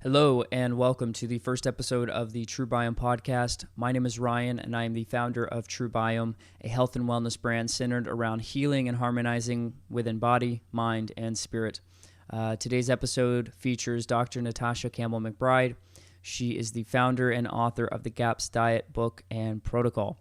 Hello, and welcome to the first episode of the TrueBiome podcast. My name is Ryan, and I am the founder of TrueBiome, a health and wellness brand centered around healing and harmonizing within body, mind, and spirit. Today's episode features Dr. Natasha Campbell-McBride. She is the founder and author of the GAPS Diet book and protocol.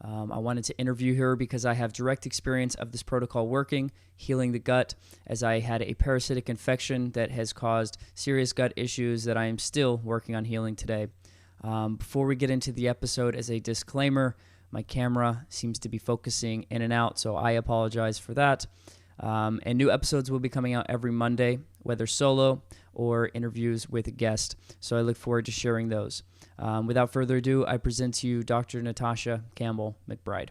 I wanted to interview her because I have direct experience of this protocol working, healing the gut, as I had a parasitic infection that has caused serious gut issues that I am still working on healing today. Before we get into the episode, as a disclaimer, my camera seems to be focusing in and out, so I apologize for that. And new episodes will be coming out every Monday, whether solo or interviews with a guest. So I look forward to sharing those. Without further ado, I present to you Dr. Natasha Campbell-McBride.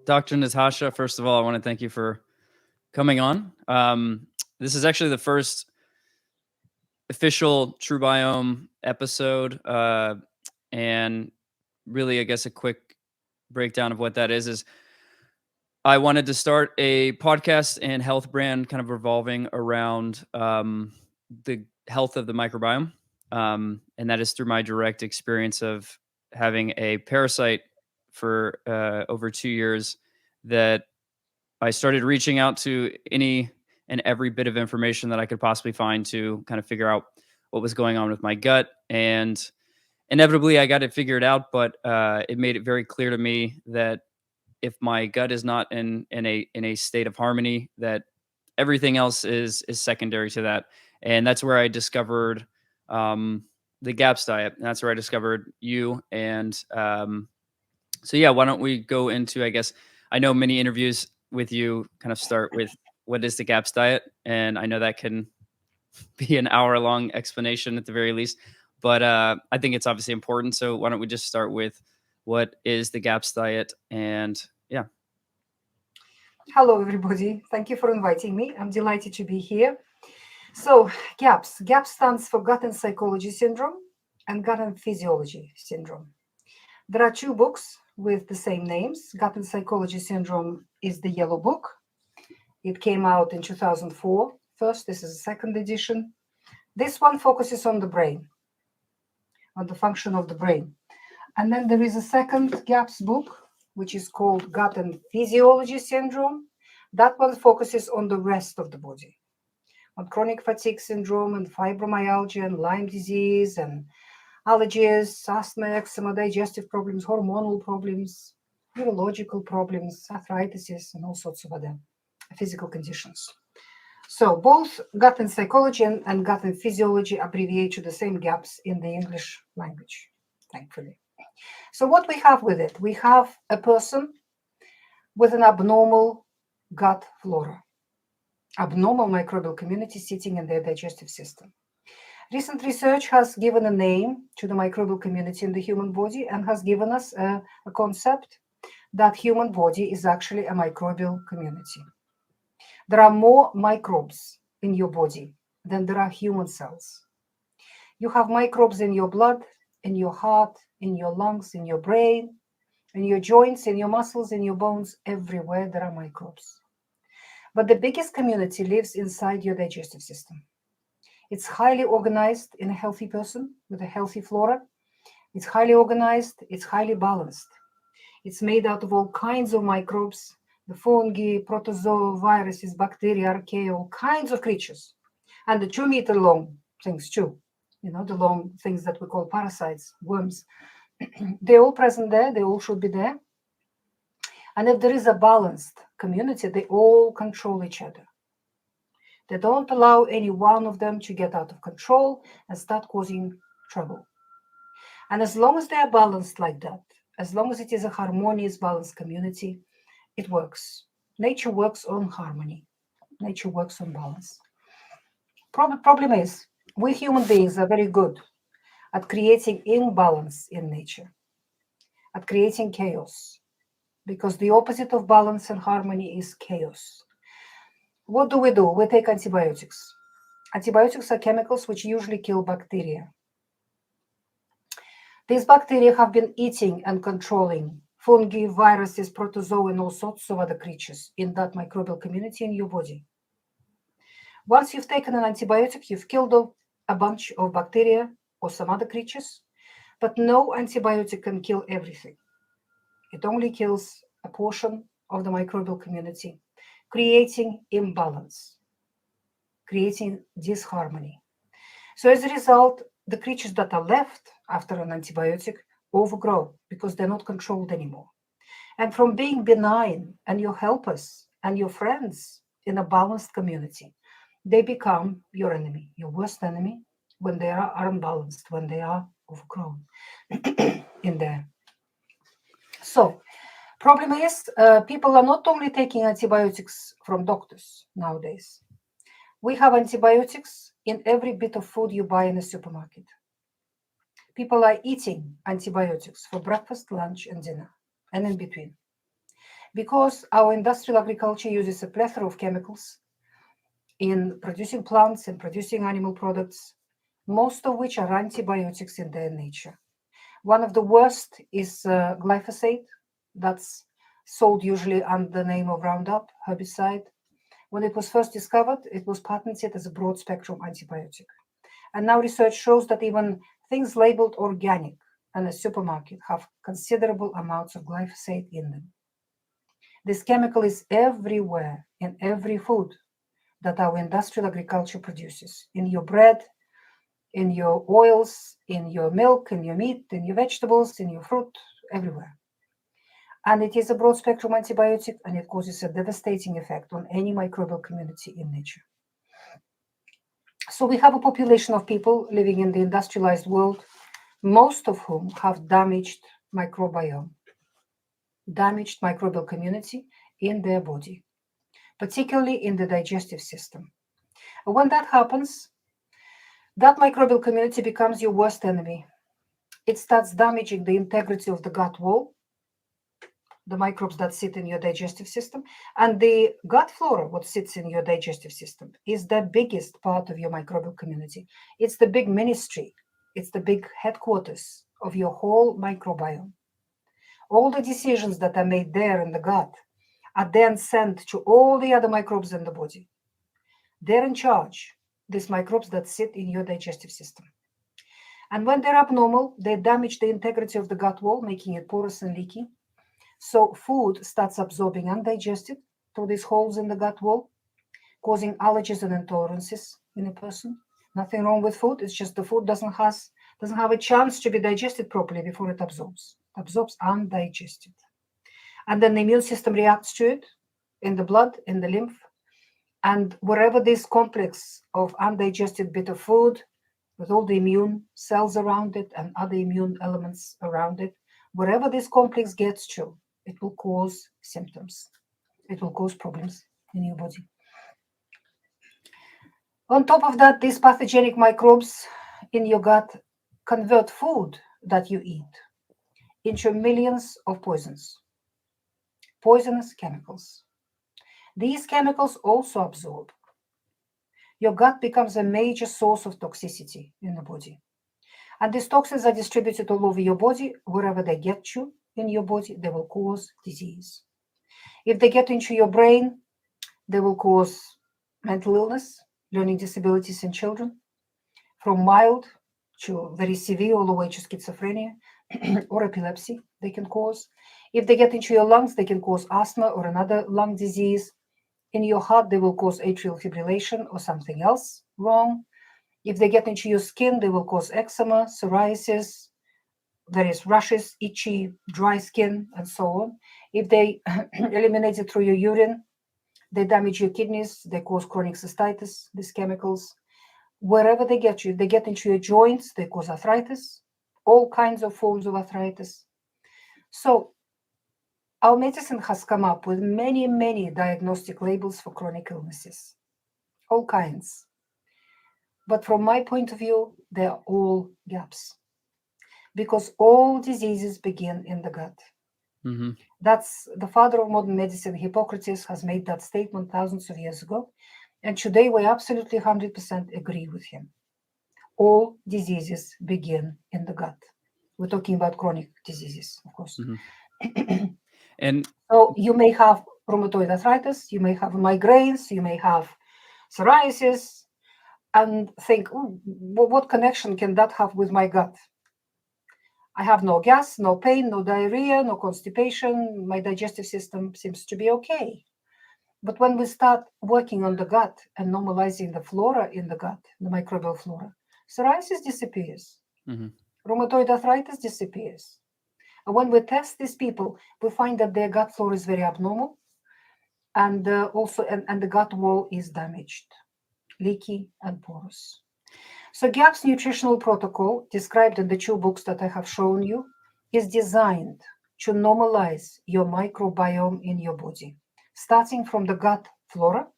Dr. Natasha, first of all, I want to thank you for coming on. This is actually the first official TrueBiome episode, and really, I guess, a quick breakdown of what that is I wanted to start a podcast and health brand kind of revolving around the health of the microbiome, and that is through my direct experience of having a parasite for over 2 years that I started reaching out to any and every bit of information that I could possibly find to kind of figure out what was going on with my gut. And inevitably, I got it figured out, but it made it very clear to me that if my gut is not in a state of harmony, that everything else is secondary to that. And that's where I discovered the GAPS diet. And that's where I discovered you. And so yeah, why don't we go into, I guess, I know many interviews with you kind of start with what is the GAPS diet, and I know that can be an hour-long explanation at the very least, but I think it's obviously important. So why don't we just start with what is the GAPS diet? And yeah. Hello, everybody. Thank you for inviting me. I'm delighted to be here. So, GAPS. GAPS stands for Gut and Psychology Syndrome and Gut and Physiology Syndrome. There are two books with the same names. Gut and Psychology Syndrome is the yellow book. It came out in 2004. First, this is a second edition. This one focuses on the brain, on the function of the brain. And then there is a second GAPS book, which is called Gut and Physiology Syndrome. That one focuses on the rest of the body, on chronic fatigue syndrome and fibromyalgia and Lyme disease and allergies, asthma, eczema, digestive problems, hormonal problems, neurological problems, arthritis, and all sorts of other physical conditions. So both gut and psychology and gut and physiology abbreviate to the same GAPS in the English language, thankfully. So what we have with it, we have a person with an abnormal gut flora, abnormal microbial community sitting in their digestive system. Recent research has given a name to the microbial community in the human body and has given us a concept that human body is actually a microbial community. There are more microbes in your body than there are human cells. You have microbes in your blood, in your heart, in your lungs, in your brain, in your joints, in your muscles, in your bones, everywhere there are microbes. But the biggest community lives inside your digestive system. It's highly organized in a healthy person with a healthy flora. It's highly organized, it's highly balanced. It's made out of all kinds of microbes, the fungi, protozoa, viruses, bacteria, archaea, all kinds of creatures. And the 2-meter long things too, the long things that we call parasites, worms. They're all present there, they all should be there. And if there is a balanced community, they all control each other. They don't allow any one of them to get out of control and start causing trouble. And as long as they are balanced like that, as long as it is a harmonious, balanced community, it works. Nature works on harmony. Nature works on balance. Problem is, we human beings are very good at creating imbalance in nature, at creating chaos, because the opposite of balance and harmony is chaos. What do? We take antibiotics. Antibiotics are chemicals which usually kill bacteria. These bacteria have been eating and controlling fungi, viruses, protozoa, and all sorts of other creatures in that microbial community in your body. Once you've taken an antibiotic, you've killed a bunch of bacteria or some other creatures, but no antibiotic can kill everything. It only kills a portion of the microbial community, creating imbalance, creating disharmony. So as a result, the creatures that are left after an antibiotic overgrow because they're not controlled anymore. And from being benign and your helpers and your friends in a balanced community, they become your enemy, your worst enemy, when they are unbalanced, when they are overgrown in there. So, problem is, people are not only taking antibiotics from doctors nowadays. We have antibiotics in every bit of food you buy in a supermarket. People are eating antibiotics for breakfast, lunch, and dinner, and in between. Because our industrial agriculture uses a plethora of chemicals in producing plants and producing animal products, most of which are antibiotics in their nature. One of the worst is glyphosate, that's sold usually under the name of Roundup herbicide. When it was first discovered, it was patented as a broad spectrum antibiotic. And now research shows that even things labeled organic in a supermarket have considerable amounts of glyphosate in them. This chemical is everywhere in every food that our industrial agriculture produces, in your bread, in your oils, in your milk, in your meat, in your vegetables, in your fruit, everywhere. And it is a broad spectrum antibiotic, and it causes a devastating effect on any microbial community in nature. So we have a population of people living in the industrialized world, most of whom have damaged microbiome, damaged microbial community in their body, particularly in the digestive system. When that happens, that microbial community becomes your worst enemy. It starts damaging the integrity of the gut wall, the microbes that sit in your digestive system, and the gut flora, what sits in your digestive system, is the biggest part of your microbial community. It's the big ministry. It's the big headquarters of your whole microbiome. All the decisions that are made there in the gut are then sent to all the other microbes in the body. They're in charge, these microbes that sit in your digestive system. And when they're abnormal, they damage the integrity of the gut wall, making it porous and leaky. So food starts absorbing undigested through these holes in the gut wall, causing allergies and intolerances in a person. Nothing wrong with food. It's just the food doesn't have a chance to be digested properly before it absorbs. It absorbs undigested. And then the immune system reacts to it in the blood, in the lymph. And wherever this complex of undigested bit of food, with all the immune cells around it and other immune elements around it, wherever this complex gets to, it will cause symptoms. It will cause problems in your body. On top of that, these pathogenic microbes in your gut convert food that you eat into millions of poisons, poisonous chemicals. These chemicals also absorb. Your gut becomes a major source of toxicity in the body. And these toxins are distributed all over your body. Wherever they get you in your body, they will cause disease. If they get into your brain, they will cause mental illness, learning disabilities in children, from mild to very severe, all the way to schizophrenia or epilepsy they can cause. If they get into your lungs, they can cause asthma or another lung disease. In your heart, they will cause atrial fibrillation or something else wrong. If they get into your skin, they will cause eczema, psoriasis, various rashes, itchy, dry skin, and so on. If they eliminate it through your urine, they damage your kidneys, they cause chronic cystitis, these chemicals. Wherever they get you, they get into your joints, they cause arthritis, all kinds of forms of arthritis. So our medicine has come up with many, many diagnostic labels for chronic illnesses, all kinds. But from my point of view, they are all gaps, because all diseases begin in the gut. Mm-hmm. That's the father of modern medicine, Hippocrates, has made that statement thousands of years ago. And today we absolutely 100% agree with him. All diseases begin in the gut. We're talking about chronic diseases, of course. And So you may have rheumatoid arthritis, you may have migraines, you may have psoriasis, and think, what connection can that have with my gut? I have no gas, no pain, no diarrhea, no constipation. My digestive system seems to be okay. But when we start working on the gut and normalizing the flora in the gut, the microbial flora, psoriasis disappears. Rheumatoid arthritis disappears. And when we test these people, we find that their gut flora is very abnormal, and the gut wall is damaged, leaky, and porous. So GAP's nutritional protocol, described in the two books that I have shown you, is designed to normalize your microbiome in your body, starting from the gut flora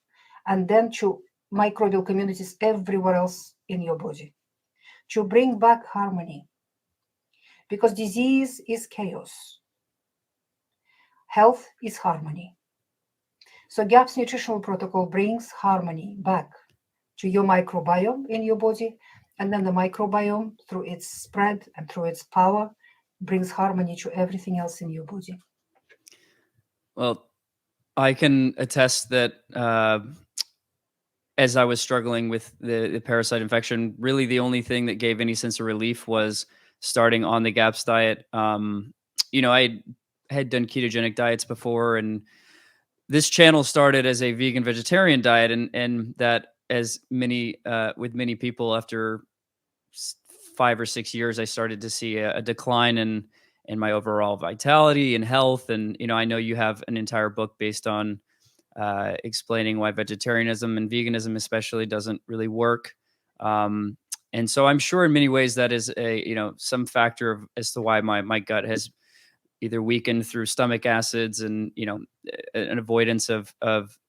and then to microbial communities everywhere else in your body, to bring back harmony. Because disease is chaos. Health is harmony. So GAP's nutritional protocol brings harmony back to your microbiome in your body, and then the microbiome, through its spread and through its power, brings harmony to everything else in your body. Well, I can attest that as I was struggling with the parasite infection, really the only thing that gave any sense of relief was starting on the GAPS diet. I had done ketogenic diets before, and this channel started as a vegan vegetarian diet, and that, as many with many people, after 5 or 6 years, I started to see a decline in my overall vitality and health. And I know you have an entire book based on explaining why vegetarianism and veganism especially doesn't really work. And so I'm sure in many ways that is some factor as to why my gut has either weakened through stomach acids and an avoidance of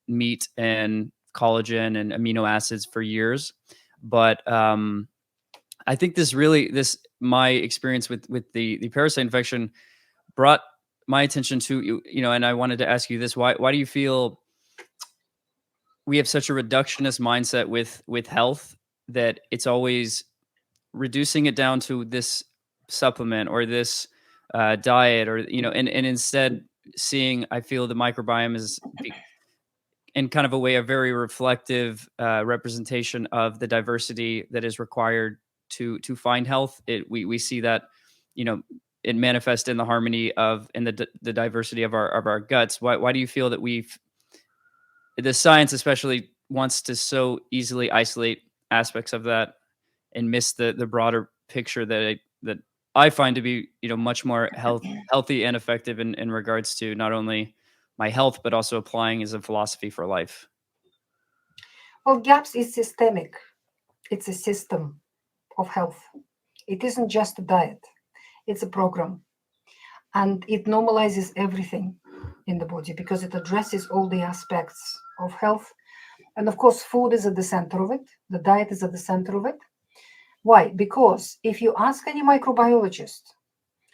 meat and collagen and amino acids for years. But I think my experience with the parasite infection brought my attention to and I wanted to ask you this: why do you feel we have such a reductionist mindset with health, that it's always reducing it down to this supplement or this diet, or and instead seeing, I feel, the microbiome is in kind of a way a very reflective representation of the diversity that is required to find health. We see that it manifests in the harmony of the diversity of our guts. Why do you feel that the science especially wants to so easily isolate aspects of that and miss the broader picture that I find to be much more healthy and effective in regards to not only my health but also applying as a philosophy for life? Well, GAPS is systemic. It's a system of health. It isn't just a diet. It's a program. And it normalizes everything in the body because it addresses all the aspects of health. And of course, food is at the center of it. The diet is at the center of it. Why? Because if you ask any microbiologist,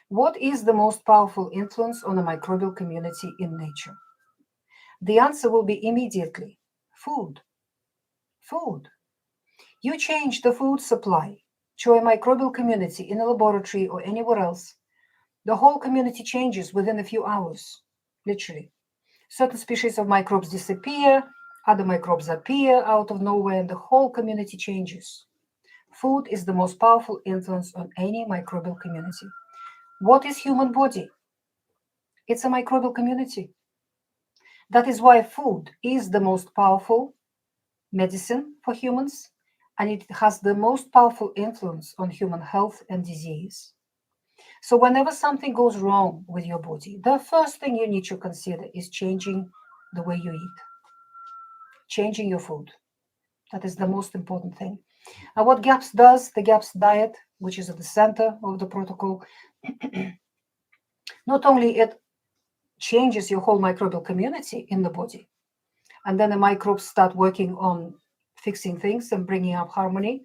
what is the most powerful influence on the microbial community in nature? The answer will be immediately food. Food. You change the food supply to a microbial community in a laboratory or anywhere else, the whole community changes within a few hours, literally. Certain species of microbes disappear, other microbes appear out of nowhere, and the whole community changes. Food is the most powerful influence on any microbial community. What is human body? It's a microbial community. That is why food is the most powerful medicine for humans, and it has the most powerful influence on human health and disease. So whenever something goes wrong with your body, the first thing you need to consider is changing the way you eat, changing your food. That is the most important thing. And what GAPS does, the GAPS diet, which is at the center of the protocol, not only it changes your whole microbial community in the body, and then the microbes start working on fixing things and bringing up harmony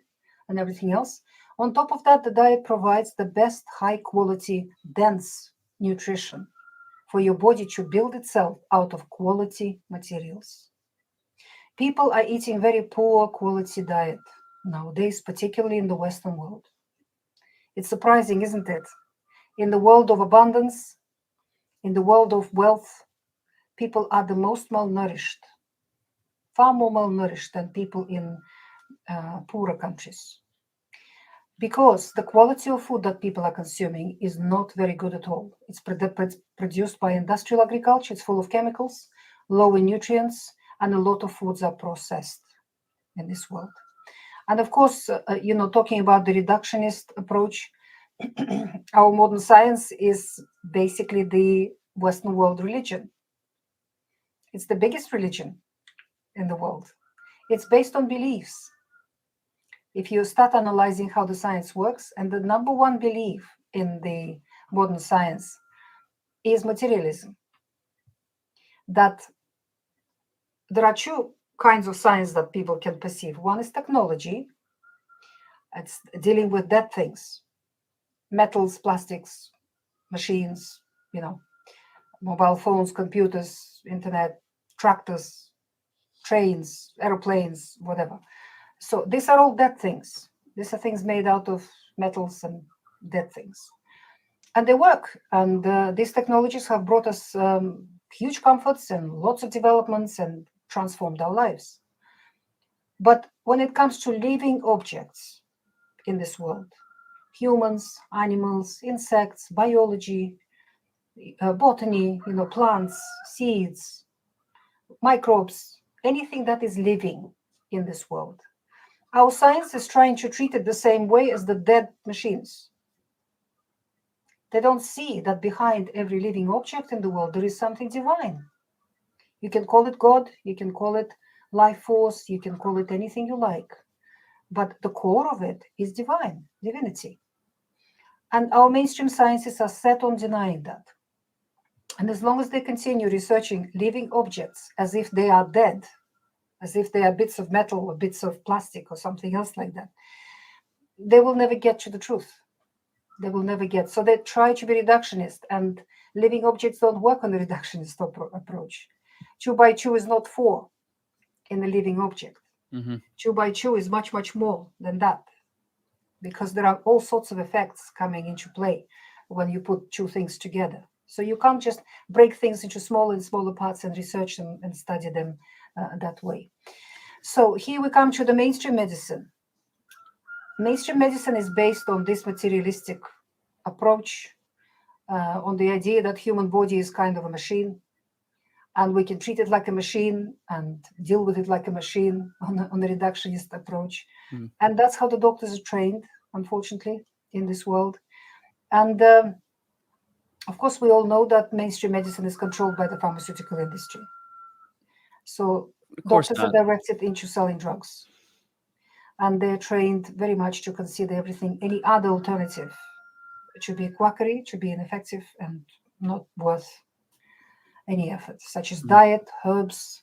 and everything else. On top of that, the diet provides the best high quality, dense nutrition for your body to build itself out of quality materials. People are eating very poor quality diet nowadays, particularly in the Western world. It's surprising, isn't it? In the world of abundance, in the world of wealth, people are the most malnourished, far more malnourished than people in poorer countries. Because the quality of food that people are consuming is not very good at all. It's produced by industrial agriculture, it's full of chemicals, low in nutrients, and a lot of foods are processed in this world. And of course, talking about the reductionist approach, our modern science is basically the Western world religion. It's the biggest religion in the world. It's based on beliefs. If you start analyzing how the science works, and the number one belief in the modern science is materialism, that there are two kinds of science that people can perceive. One is technology. It's dealing with dead things, metals, plastics, machines, mobile phones, computers, internet, tractors, trains, aeroplanes, whatever. So these are all dead things. These are things made out of metals and dead things. And they work. And these technologies have brought us huge comforts and lots of developments and transformed our lives. But when it comes to living objects in this world, humans, animals, insects, biology, botany, plants, seeds, microbes, anything that is living in this world, our science is trying to treat it the same way as the dead machines. They don't see that behind every living object in the world, there is something divine. You can call it God, you can call it life force, you can call it anything you like. But the core of it is divinity. And our mainstream scientists are set on denying that. And as long as they continue researching living objects as if they are dead, as if they are bits of metal or bits of plastic or something else like that, they will never get to the truth. They will never get. So they try to be reductionist, and living objects don't work on the reductionist approach. 2 by 2 is not 4 in a living object. 2 by 2 is much, much more than that, because there are all sorts of effects coming into play when you put two things together. So you can't just break things into smaller and smaller parts and research them and study them that way. So here we come to the mainstream medicine. Mainstream medicine is based on this materialistic approach, on the idea that human body is kind of a machine, and we can treat it like a machine and deal with it like a machine on the reductionist approach. And that's how the doctors are trained, unfortunately, in this world. And of course, we all know that mainstream medicine is controlled by the pharmaceutical industry. So doctors are directed into selling drugs. And they're trained very much to consider everything, any other alternative, to be quackery, to be ineffective, and not worth any effort, such as diet, herbs,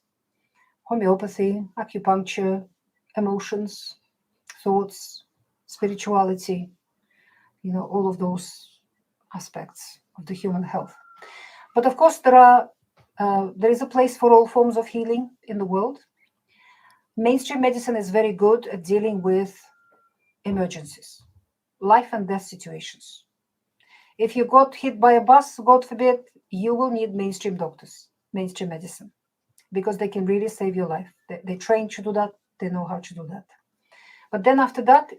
homeopathy, acupuncture, emotions, thoughts, spirituality, all of those aspects of the human health. But of course, there is a place for all forms of healing in the world. Mainstream medicine is very good at dealing with emergencies, life and death situations. If you got hit by a bus, God forbid, you will need mainstream doctors, mainstream medicine, because they can really save your life. They train to do that. They know how to do that. But then after that,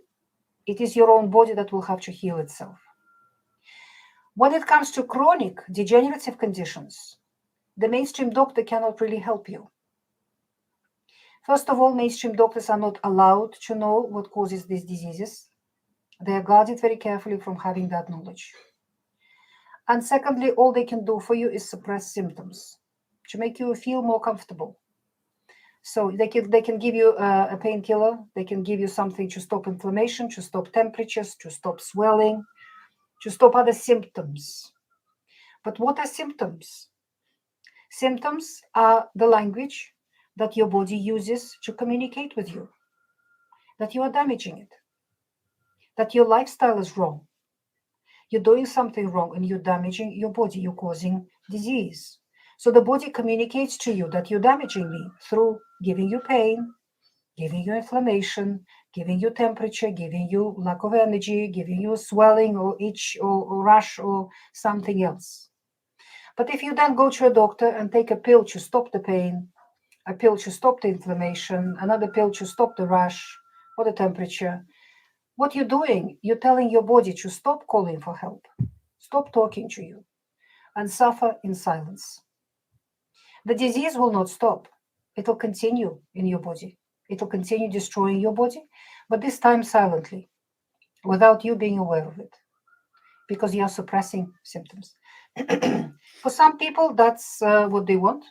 it is your own body that will have to heal itself. When it comes to chronic degenerative conditions, the mainstream doctor cannot really help you. First of all, mainstream doctors are not allowed to know what causes these diseases. They are guarded very carefully from having that knowledge. And secondly, all they can do for you is suppress symptoms to make you feel more comfortable. So they can give you a painkiller. They can give you something to stop inflammation, to stop temperatures, to stop swelling, to stop other symptoms. But what are symptoms? Symptoms are the language that your body uses to communicate with you, that you are damaging it, that your lifestyle is wrong. You're doing something wrong and you're damaging your body, you're causing disease. So the body communicates to you that you're damaging me through giving you pain, giving you inflammation, giving you temperature, giving you lack of energy, giving you swelling or itch or rash or something else. But if you then go to a doctor and take a pill to stop the pain, a pill to stop the inflammation, another pill to stop the rash or the temperature, what you're doing, you're telling your body to stop calling for help, stop talking to you, and suffer in silence. The disease will not stop. It will continue in your body. It will continue destroying your body, but this time silently, without you being aware of it, because you are suppressing symptoms. For some people, that's what they want.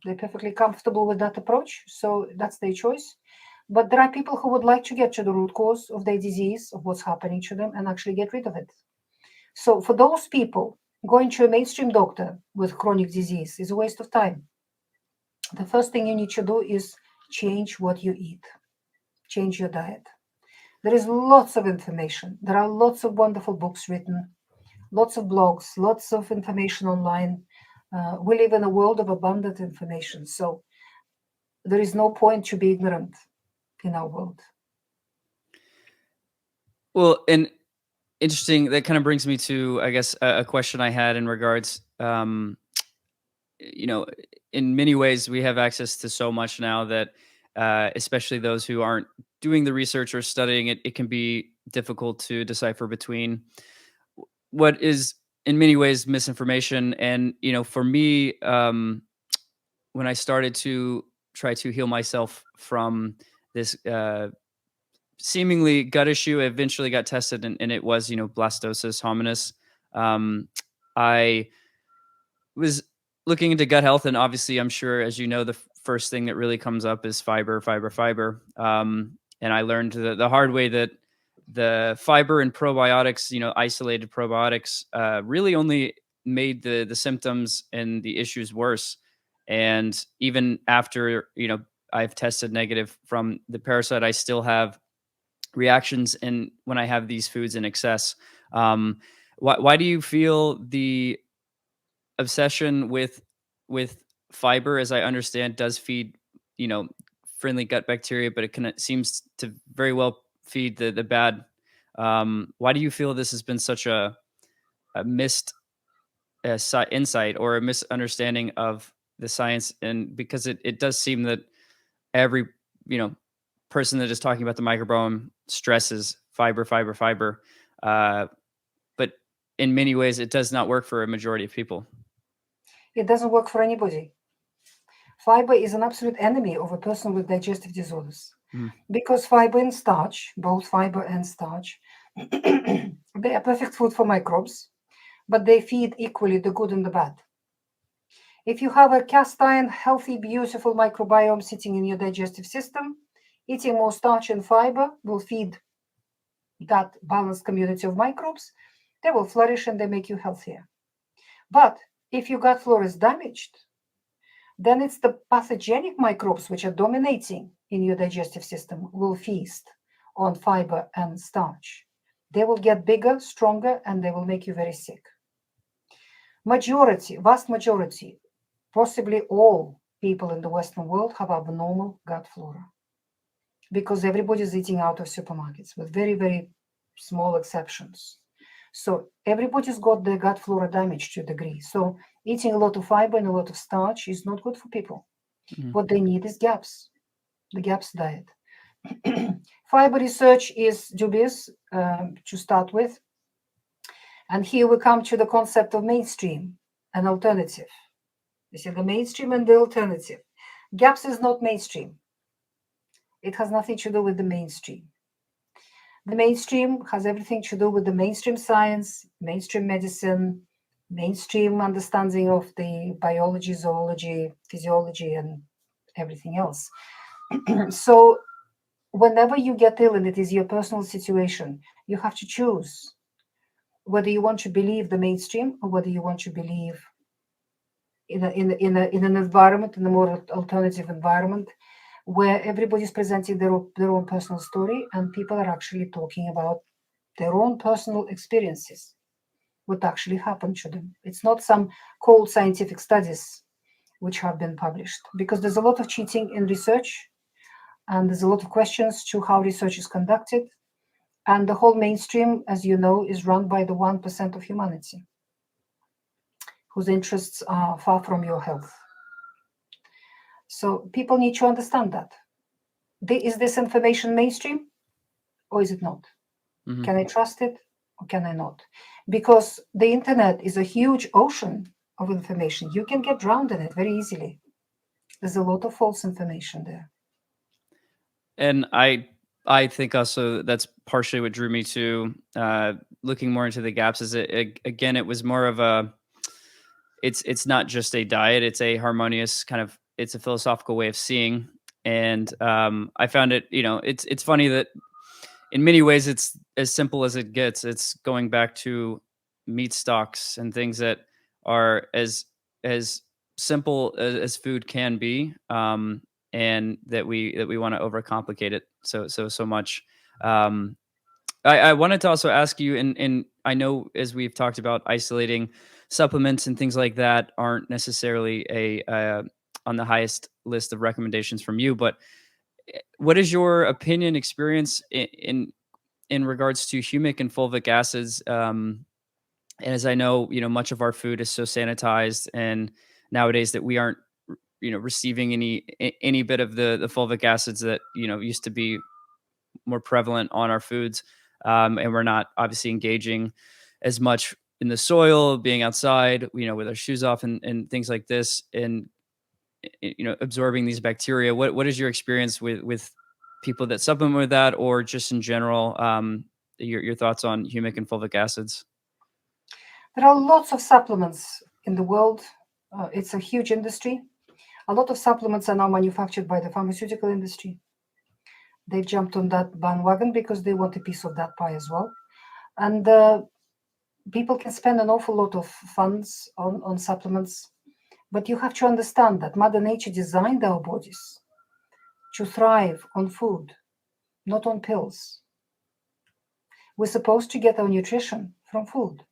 They're perfectly comfortable with that approach, so that's their choice. But there are people who would like to get to the root cause of their disease, of what's happening to them, and actually get rid of it. So for those people, going to a mainstream doctor with chronic disease is a waste of time. The first thing you need to do is change what you eat, change your diet. There is lots of information. There are lots of wonderful books written, lots of blogs, lots of information online. We live in a world of abundant information. So there is no point to be ignorant in our world. Well, and interesting. That kind of brings me to, I guess, a question I had in regards. You know, in many ways, we have access to so much now that, especially those who aren't doing the research or studying it, it can be difficult to decipher between what is, in many ways, misinformation. And for me, when I started to try to heal myself from this seemingly gut issue, I eventually got tested, and it was, blastosis hominis. I was looking into gut health, and obviously, I'm sure, as you know, the first thing that really comes up is fiber, fiber, fiber. And I learned the hard way that the fiber and probiotics, isolated probiotics, really only made the symptoms and the issues worse. And even after, I've tested negative from the parasite, I still have reactions and when I have these foods in excess. Why do you feel the obsession with fiber, as I understand, does feed, you know, friendly gut bacteria, but it seems to very well feed the bad. Why do you feel this has been such a missed insight or a misunderstanding of the science? And because it does seem that every, you know, person that is talking about the microbiome stresses fiber, fiber, fiber. But in many ways, it does not work for a majority of people. It doesn't work for anybody. Fiber is an absolute enemy of a person with digestive disorders because fiber and starch, both fiber and starch, they are perfect food for microbes, but they feed equally the good and the bad. If you have a cast iron, healthy, beautiful microbiome sitting in your digestive system, eating more starch and fiber will feed that balanced community of microbes. They will flourish and they make you healthier. But if your gut flora is damaged, then it's the pathogenic microbes which are dominating in your digestive system will feast on fiber and starch. They will get bigger, stronger, and they will make you very sick. Vast majority, possibly all people in the Western world have abnormal gut flora because everybody's eating out of supermarkets with very, very small exceptions. So everybody's got their gut flora damaged to a degree. So eating a lot of fiber and a lot of starch is not good for people. What they need is GAPS, the GAPS diet. Fiber research is dubious to start with. And here we come to the concept of mainstream and alternative. You see, the mainstream and the alternative. GAPS is not mainstream. It has nothing to do with the mainstream. The mainstream has everything to do with the mainstream science, mainstream medicine, mainstream understanding of the biology, zoology, physiology, and everything else. So whenever you get ill and it is your personal situation, you have to choose whether you want to believe the mainstream or whether you want to believe in an environment, in a more alternative environment, where everybody's presenting their own personal story and people are actually talking about their own personal experiences, what actually happened to them. It's not some cold scientific studies which have been published, because there's a lot of cheating in research. And there's a lot of questions to how research is conducted. And the whole mainstream, as you know, is run by the 1% of humanity, whose interests are far from your health. So people need to understand that. Is this information mainstream or is it not? Mhm. Can I trust it or can I not? Because the internet is a huge ocean of information. You can get drowned in it very easily. There's a lot of false information there. And I think also that's partially what drew me to looking more into the gaps. Is again, it was more of a it's not just a diet; it's a harmonious kind of it's a philosophical way of seeing. And I found it, it's funny that in many ways it's as simple as it gets. It's going back to meat stocks and things that are as simple as food can be, and that we want to overcomplicate it so much. Um, I wanted to also ask you, and I know as we've talked about isolating supplements and things like that aren't necessarily a on the highest list of recommendations from you, but what is your opinion, experience in regards to humic and fulvic acids? And as I know, much of our food is so sanitized, and nowadays that we aren't, receiving any bit of the fulvic acids that used to be more prevalent on our foods, and we're not obviously engaging as much in the soil, being outside, with our shoes off and things like this, and absorbing these bacteria. What is your experience with people that supplement with that, or just in general, your thoughts on humic and fulvic acids? There are lots of supplements in the world. It's a huge industry. A lot of supplements are now manufactured by the pharmaceutical industry. They jumped on that bandwagon because they want a piece of that pie as well. And people can spend an awful lot of funds on supplements. But you have to understand that Mother Nature designed our bodies to thrive on food, not on pills. We're supposed to get our nutrition from food.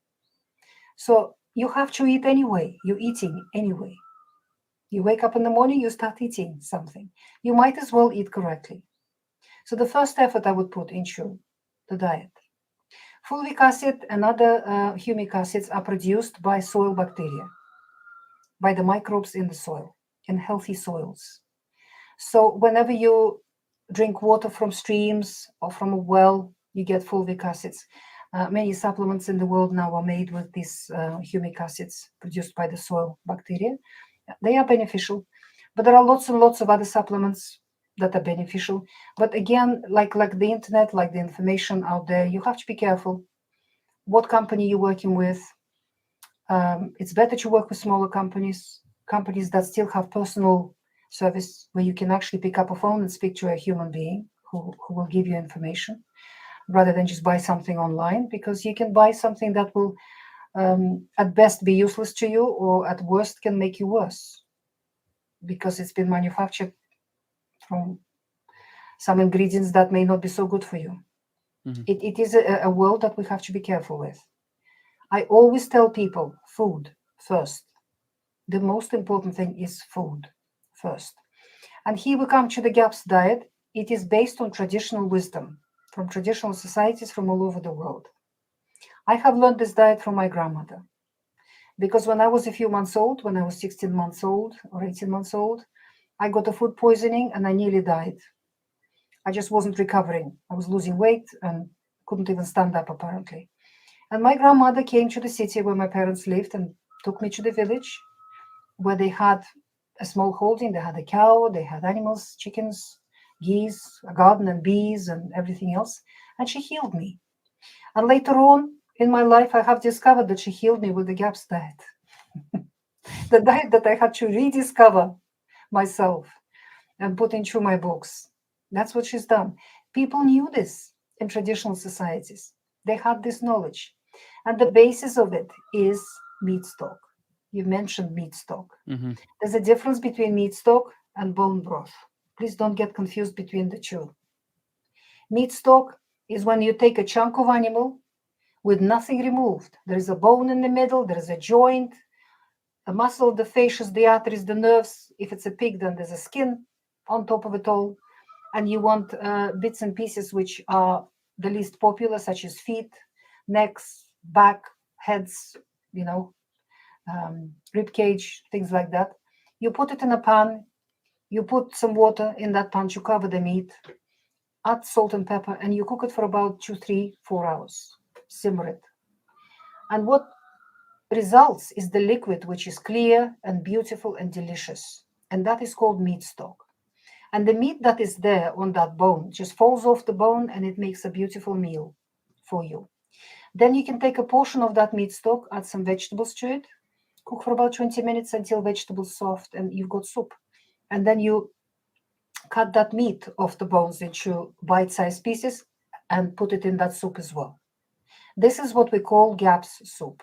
So you have to eat anyway. You're eating anyway. You wake up in the morning, you start eating something. You might as well eat correctly. So the first effort I would put into the diet. Fulvic acid and other humic acids are produced by soil bacteria, by the microbes in the soil, in healthy soils. So whenever you drink water from streams or from a well, you get fulvic acids. Many supplements in the world now are made with these humic acids produced by the soil bacteria. They are beneficial, but there are lots and lots of other supplements that are beneficial. But again, like the internet, like the information out there, you have to be careful what company you're working with. It's better to work with smaller companies that still have personal service where you can actually pick up a phone and speak to a human being who will give you information rather than just buy something online, because you can buy something that will at best be useless to you, or at worst can make you worse because it's been manufactured from some ingredients that may not be so good for you. Mhm. It is a world that we have to be careful with. I always tell people food first. The most important thing is food first. And here we come to the GAPS diet. It is based on traditional wisdom from traditional societies from all over the world. I have learned this diet from my grandmother because when I was a few months old, when I was 16 months old or 18 months old, I got a food poisoning and I nearly died. I just wasn't recovering. I was losing weight and couldn't even stand up, apparently. And my grandmother came to the city where my parents lived and took me to the village where they had a small holding. They had a cow, they had animals, chickens, geese, a garden and bees and everything else. And she healed me. And later on in my life, I have discovered that she healed me with the GAPS diet. The diet that I had to rediscover myself and put into my books. That's what she's done. People knew this in traditional societies. They had this knowledge. And the basis of it is meat stock. You mentioned meat stock. Mm-hmm. There's a difference between meat stock and bone broth. Please don't get confused between the two. Meat stock is when you take a chunk of animal with nothing removed. There is a bone in the middle, there is a joint, a muscle of the fascias, the arteries, the nerves. If it's a pig, then there's a skin on top of it all. and you want bits and pieces which are the least popular, such as feet, necks, back, heads, you know, rib cage, things like that. You put it in a pan, you put some water in that pan, you cover the meat, add salt and pepper, and you cook it for about 2, 3, 4 hours. Simmer it. And what results is the liquid, which is clear and beautiful and delicious. And that is called meat stock. And the meat that is there on that bone just falls off the bone and it makes a beautiful meal for you. Then you can take a portion of that meat stock, add some vegetables to it, cook for about 20 minutes until vegetables soft, and you've got soup. And then you cut that meat off the bones into bite-sized pieces and put it in that soup as well. This is what we call GAPS soup.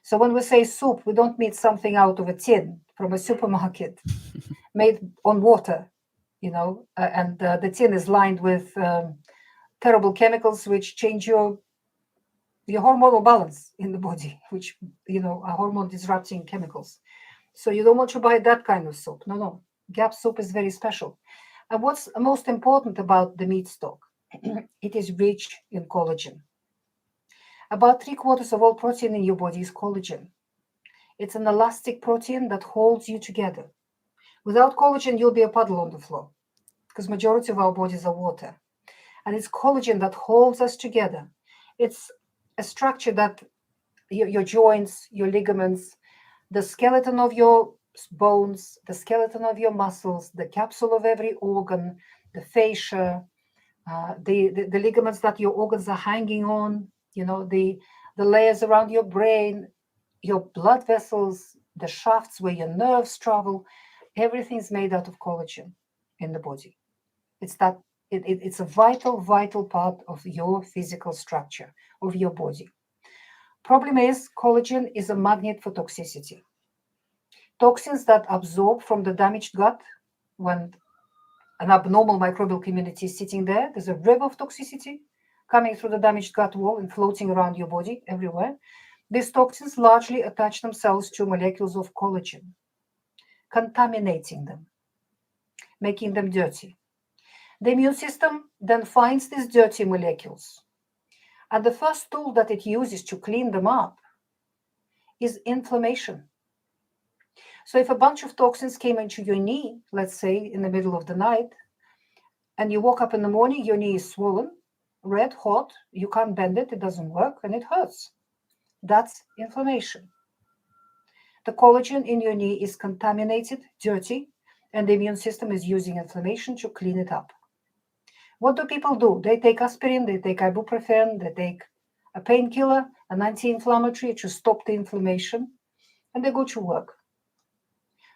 So when we say soup, we don't mean something out of a tin from a supermarket made on water, and the tin is lined with terrible chemicals which change your hormonal balance in the body, which, are hormone disrupting chemicals. So you don't want to buy that kind of soup. No. GAP soup is very special. And what's most important about the meat stock? It is rich in collagen. About 3/4 of all protein in your body is collagen. It's an elastic protein that holds you together. Without collagen, you'll be a puddle on the floor because majority of our bodies are water. And it's collagen that holds us together. It's a structure that your joints, your ligaments, the skeleton of your bones, the skeleton of your muscles, the capsule of every organ, the fascia, the ligaments that your organs are hanging on, the layers around your brain, your blood vessels, the shafts where your nerves travel, everything's made out of collagen in the body. It's a vital part of your physical structure of your body. Problem is, collagen is a magnet for toxicity. Toxins that absorb from the damaged gut when an abnormal microbial community is sitting there, there's a river of toxicity coming through the damaged gut wall and floating around your body everywhere. These toxins largely attach themselves to molecules of collagen, contaminating them, making them dirty. The immune system then finds these dirty molecules, and the first tool that it uses to clean them up is inflammation. So if a bunch of toxins came into your knee, let's say in the middle of the night, and you woke up in the morning, your knee is swollen, red hot, you can't bend it, it doesn't work, and it hurts. That's inflammation. The collagen in your knee is contaminated, dirty, and the immune system is using inflammation to clean it up. What do people do? They take aspirin, they take ibuprofen, they take a painkiller, an anti-inflammatory to stop the inflammation, and they go to work.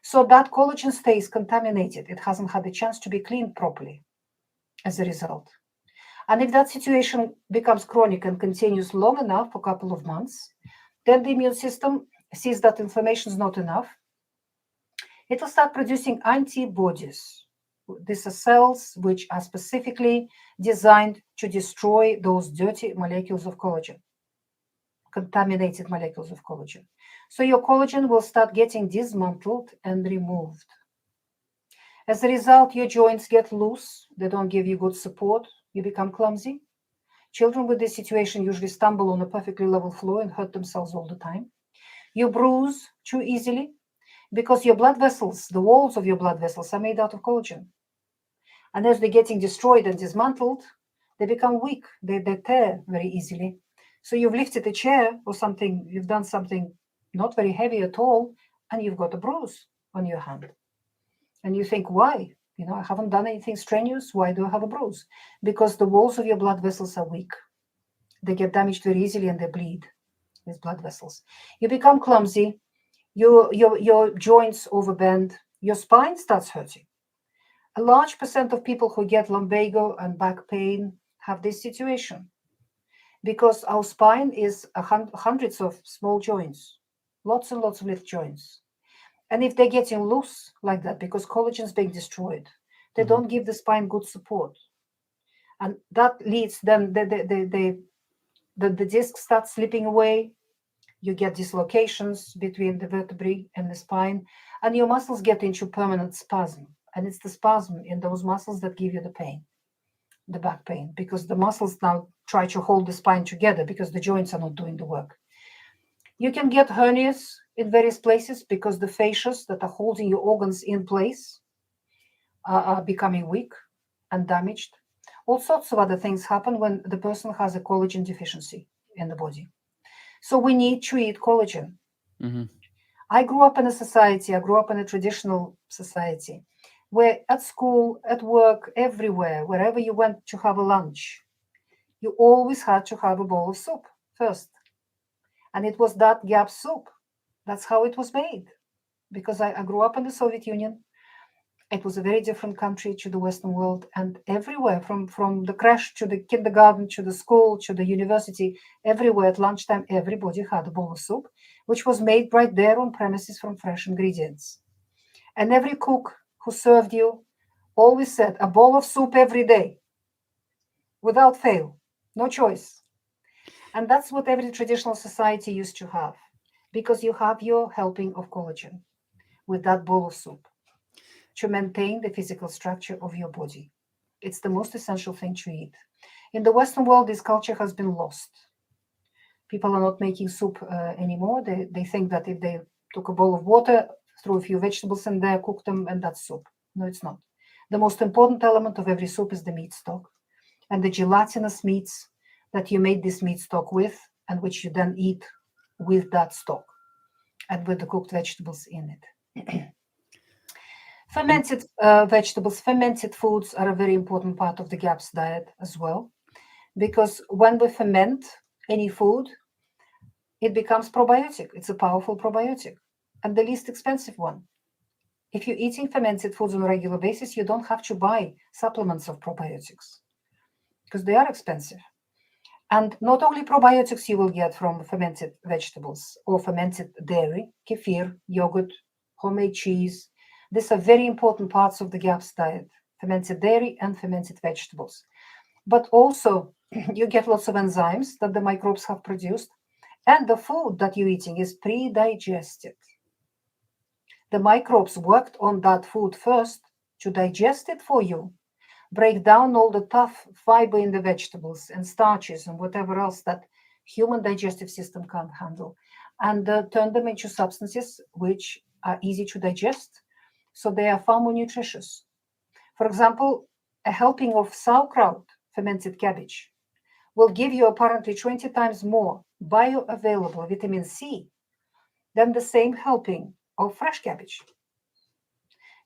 So that collagen stays contaminated. It hasn't had a chance to be cleaned properly as a result. And if that situation becomes chronic and continues long enough, for a couple of months, then the immune system sees that inflammation is not enough. It will start producing antibodies. These are cells which are specifically designed to destroy those dirty molecules of collagen, contaminated molecules of collagen. So your collagen will start getting dismantled and removed. As a result, your joints get loose. They don't give you good support. You become clumsy. Children with this situation usually stumble on a perfectly level floor and hurt themselves all the time. You bruise too easily because your blood vessels, the walls of your blood vessels, are made out of collagen. And as they're getting destroyed and dismantled, they become weak. They tear very easily. So you've lifted a chair or something, you've done something not very heavy at all, and you've got a bruise on your hand. And you think, why? I haven't done anything strenuous. Why do I have a bruise? Because the walls of your blood vessels are weak. They get damaged very easily and they bleed, these blood vessels. You become clumsy. Your joints overbend. Your spine starts hurting. A large percent of people who get lumbago and back pain have this situation because our spine is hundreds of small joints, lots and lots of little joints. And if they're getting loose like that because collagen is being destroyed, they don't give the spine good support. And that leads then the disc starts slipping away. You get dislocations between the vertebrae and the spine, and your muscles get into permanent spasm. And it's the spasm in those muscles that give you the pain, the back pain, because the muscles now try to hold the spine together because the joints are not doing the work. You can get hernias in various places because the fascias that are holding your organs in place are becoming weak and damaged. All sorts of other things happen when the person has a collagen deficiency in the body. So we need to eat collagen. Mm-hmm. I grew up in a traditional society where at school, at work, everywhere, wherever you went to have a lunch, you always had to have a bowl of soup first. And it was that GAP soup. That's how it was made. Because I grew up in the Soviet Union. It was a very different country to the Western world. And everywhere, from the creche to the kindergarten, to the school, to the university, everywhere at lunchtime, everybody had a bowl of soup, which was made right there on premises from fresh ingredients. And every cook who served you always said, a bowl of soup every day, without fail, no choice. And that's what every traditional society used to have, because you have your helping of collagen with that bowl of soup to maintain the physical structure of your body. It's the most essential thing to eat. In the Western world, this culture has been lost. People are not making soup anymore. They think that if they took a bowl of water, threw a few vegetables in there, cooked them, and that's soup. No, it's not. The most important element of every soup is the meat stock and the gelatinous meats that you made this meat stock with, and which you then eat with that stock and with the cooked vegetables in it. Fermented vegetables, fermented foods are a very important part of the GAPS diet as well, because when we ferment any food, it becomes probiotic. It's a powerful probiotic and the least expensive one. If you're eating fermented foods on a regular basis, you don't have to buy supplements of probiotics because they are expensive. And not only probiotics you will get from fermented vegetables or fermented dairy, kefir, yogurt, homemade cheese. These are very important parts of the GAPS diet, fermented dairy and fermented vegetables. But also you get lots of enzymes that the microbes have produced, and the food that you're eating is pre-digested. The microbes worked on that food first to digest it for you, break down all the tough fiber in the vegetables and starches and whatever else that human digestive system can't handle, and turn them into substances which are easy to digest, so they are far more nutritious. For example, a helping of sauerkraut, fermented cabbage, will give you apparently 20 times more bioavailable vitamin C than the same helping of fresh cabbage.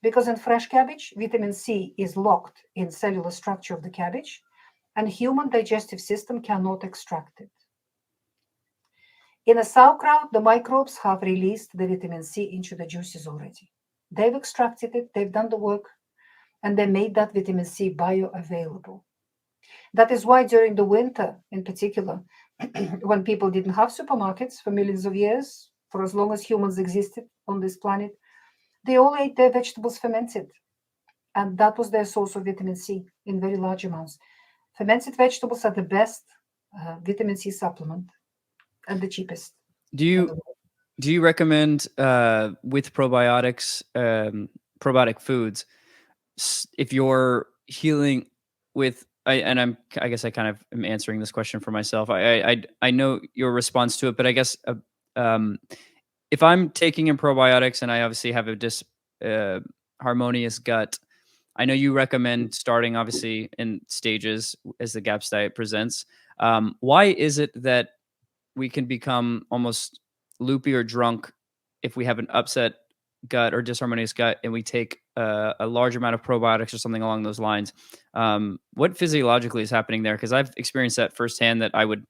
Because in fresh cabbage, vitamin C is locked in cellular structure of the cabbage, and human digestive system cannot extract it. In a sauerkraut, the microbes have released the vitamin C into the juices already. They've extracted it, they've done the work, and they made that vitamin C bioavailable. That is why during the winter, in particular, when people didn't have supermarkets for millions of years, for as long as humans existed on this planet, they all ate their vegetables fermented. And that was their source of vitamin C in very large amounts. Fermented vegetables are the best vitamin C supplement and the cheapest. Do you recommend with probiotics, probiotic foods, if you're healing with? I guess I kind of am answering this question for myself. I know your response to it, but I guess if I'm taking in probiotics and I obviously have a harmonious gut, I know you recommend starting obviously in stages as the GAPS diet presents. Why is it that we can become almost loopy or drunk if we have an upset gut or disharmonious gut and we take a large amount of probiotics or something along those lines? What physiologically is happening there? Because I've experienced that firsthand, that I would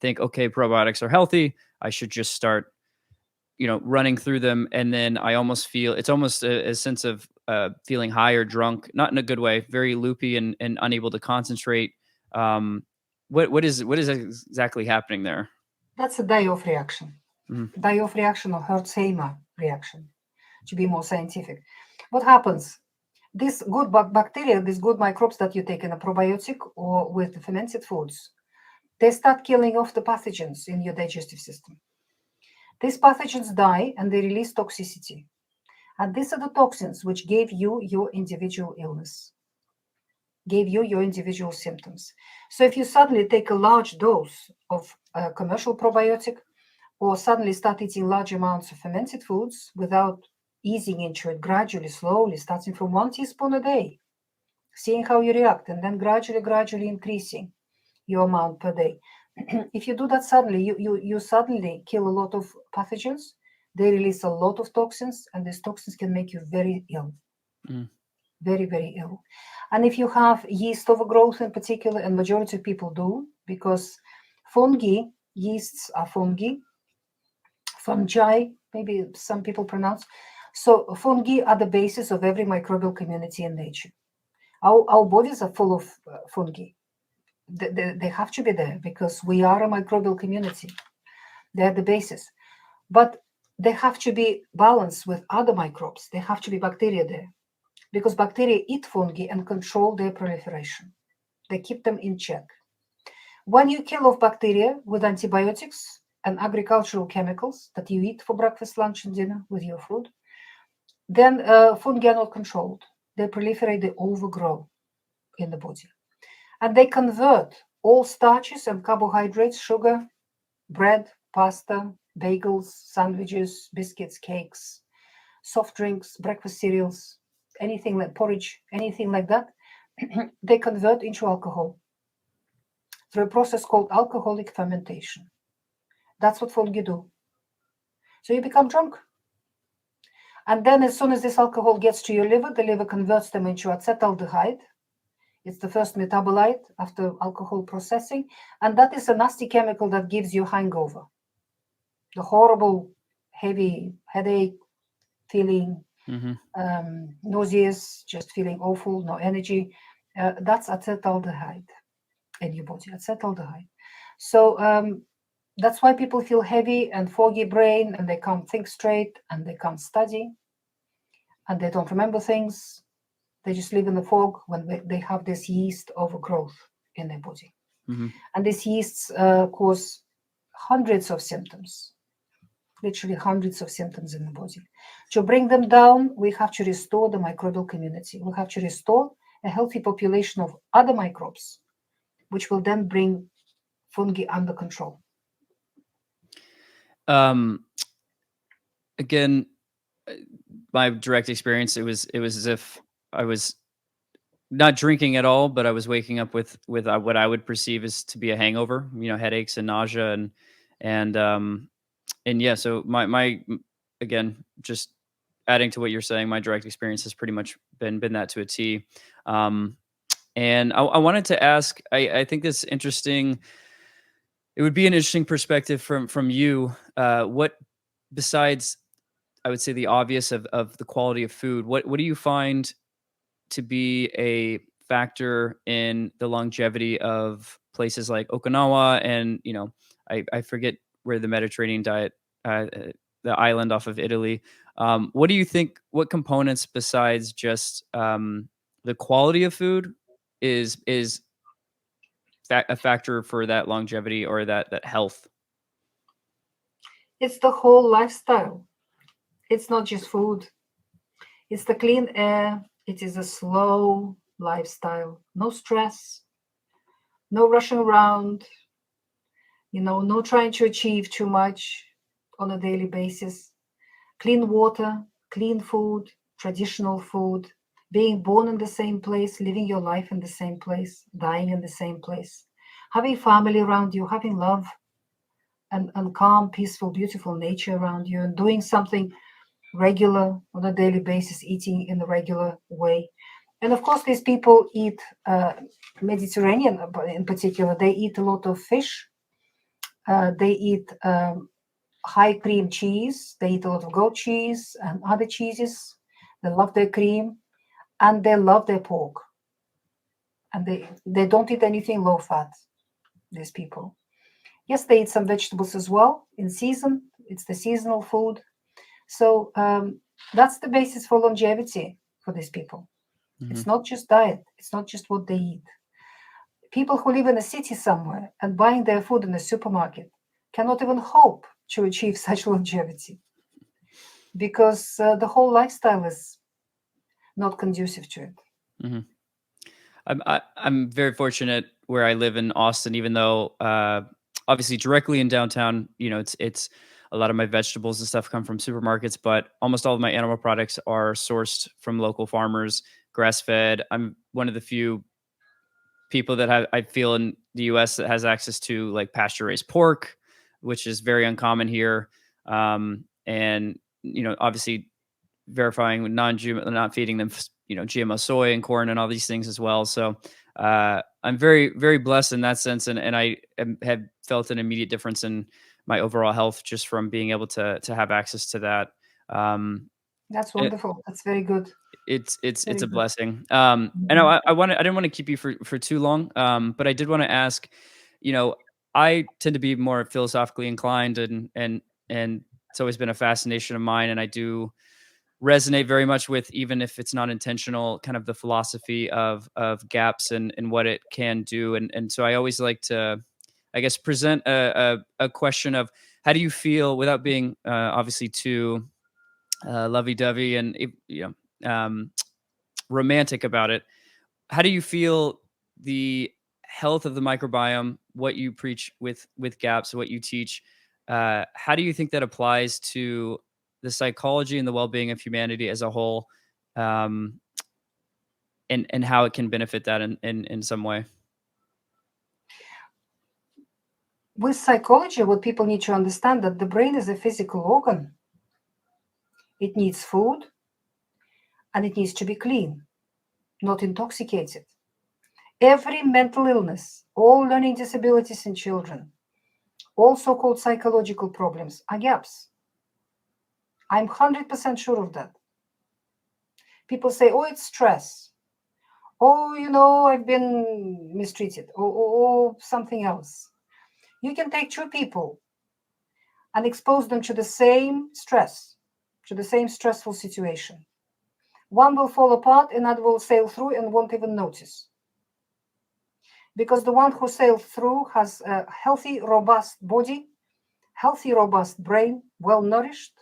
think, okay, probiotics are healthy, I should just start running through them, and then I almost feel it's almost a sense of feeling high or drunk, not in a good way, very loopy and unable to concentrate. What is exactly happening there? That's a die-off reaction. Mhm. Die-off reaction or Hertzheimer reaction, to be more scientific. What happens? These good bacteria, these good microbes that you take in a probiotic or with the fermented foods, they start killing off the pathogens in your digestive system. These pathogens die and they release toxicity. And these are the toxins which gave you your individual illness, gave you your individual symptoms. So if you suddenly take a large dose of a commercial probiotic, or suddenly start eating large amounts of fermented foods without easing into it gradually, slowly, starting from 1 teaspoon a day, seeing how you react, and then gradually increasing your amount per day. If you do that suddenly, you suddenly kill a lot of pathogens. They release a lot of toxins, and these toxins can make you very ill. Very, very ill. And if you have yeast overgrowth in particular, and majority of people do, because yeasts are fungi, maybe some people pronounce. So fungi are the basis of every microbial community in nature. Our bodies are full of fungi. They have to be there because we are a microbial community. They're the basis. But they have to be balanced with other microbes. They have to be bacteria there because bacteria eat fungi and control their proliferation. They keep them in check. When you kill off bacteria with antibiotics and agricultural chemicals that you eat for breakfast, lunch, and dinner with your food, then fungi are not controlled. They proliferate, they overgrow in the body. And they convert all starches and carbohydrates, sugar, bread, pasta, bagels, sandwiches, biscuits, cakes, soft drinks, breakfast cereals, anything like porridge, anything like that, they convert into alcohol through a process called alcoholic fermentation. That's what fungi do. So you become drunk. And then as soon as this alcohol gets to your liver, the liver converts them into acetaldehyde. It's the first metabolite after alcohol processing. And that is a nasty chemical that gives you hangover. The horrible, heavy headache, feeling nauseous, just feeling awful, no energy. That's acetaldehyde in your body, acetaldehyde. So that's why people feel heavy and foggy brain, and they can't think straight, and they can't study, and they don't remember things. They just live in the fog when they have this yeast overgrowth in their body. And these yeasts cause hundreds of symptoms, literally hundreds of symptoms in the body. To bring them down, we have to restore the microbial community. We have to restore a healthy population of other microbes, which will then bring fungi under control. Again, my direct experience, it was as if I was not drinking at all, but I was waking up with what I would perceive as to be a hangover, headaches and nausea and yeah, so my again, just adding to what you're saying, my direct experience has pretty much been that to a T. And I wanted to ask, I think this interesting. It would be an interesting perspective from you. What, besides, I would say, the obvious of the quality of food, what do you find to be a factor in the longevity of places like Okinawa and, I forget where the Mediterranean diet, the island off of Italy. What do you think, what components besides just the quality of food is a factor for that longevity or that health? It's the whole lifestyle. It's not just food. It's the clean air. It is a slow lifestyle. No stress, no rushing around, no trying to achieve too much on a daily basis. Clean water, clean food, traditional food, being born in the same place, living your life in the same place, dying in the same place, having family around you, having love and calm, peaceful, beautiful nature around you, and doing something regular on a daily basis, eating in a regular way. And of course, these people eat Mediterranean in particular. They eat a lot of fish. They eat high cream cheese. They eat a lot of goat cheese and other cheeses. They love their cream and they love their pork. And they don't eat anything low fat, these people. Yes, they eat some vegetables as well in season. It's the seasonal food. So that's the basis for longevity for these people. It's not just diet. It's not just what they eat. People who live in a city somewhere and buying their food in a supermarket cannot even hope to achieve such longevity. because the whole lifestyle is not conducive to it. Hmm. I'm very fortunate where I live in Austin, even though obviously directly in downtown, it's a lot of my vegetables and stuff come from supermarkets, but almost all of my animal products are sourced from local farmers, grass fed. I'm one of the few people that I feel in the US that has access to like pasture raised pork, which is very uncommon here. And obviously verifying with non-GMO, not feeding them, GMO soy and corn and all these things as well. So I'm very, very blessed in that sense, and have felt an immediate difference in my overall health just from being able to have access to that. Um, That's and wonderful. That's very good. it's Very a good. blessing. And Mhm. I didn't want to keep you for too long. But I did want to ask, you know, I tend to be more philosophically inclined, and it's always been a fascination of mine, and I do resonate very much with, even if it's not intentional, kind of the philosophy of gaps and what it can do. And so I always like to, I guess, present a question of how do you feel without being obviously too lovey-dovey and romantic about it. How do you feel the health of the microbiome, what you preach with gaps, what you teach, how do you think that applies to the psychology and the well-being of humanity as a whole, um, and how it can benefit that in some way? With psychology, what people need to understand that the brain is a physical organ. It needs food and it needs to be clean, not intoxicated. Every mental illness, all learning disabilities in children, all so-called psychological problems are gaps. I'm 100% sure of that. People say, oh, it's stress. Oh, I've been mistreated, or something else. You can take two people and expose them to the same stress, to the same stressful situation. One will fall apart, another will sail through and won't even notice. Because the one who sailed through has a healthy, robust body, healthy, robust brain, well nourished,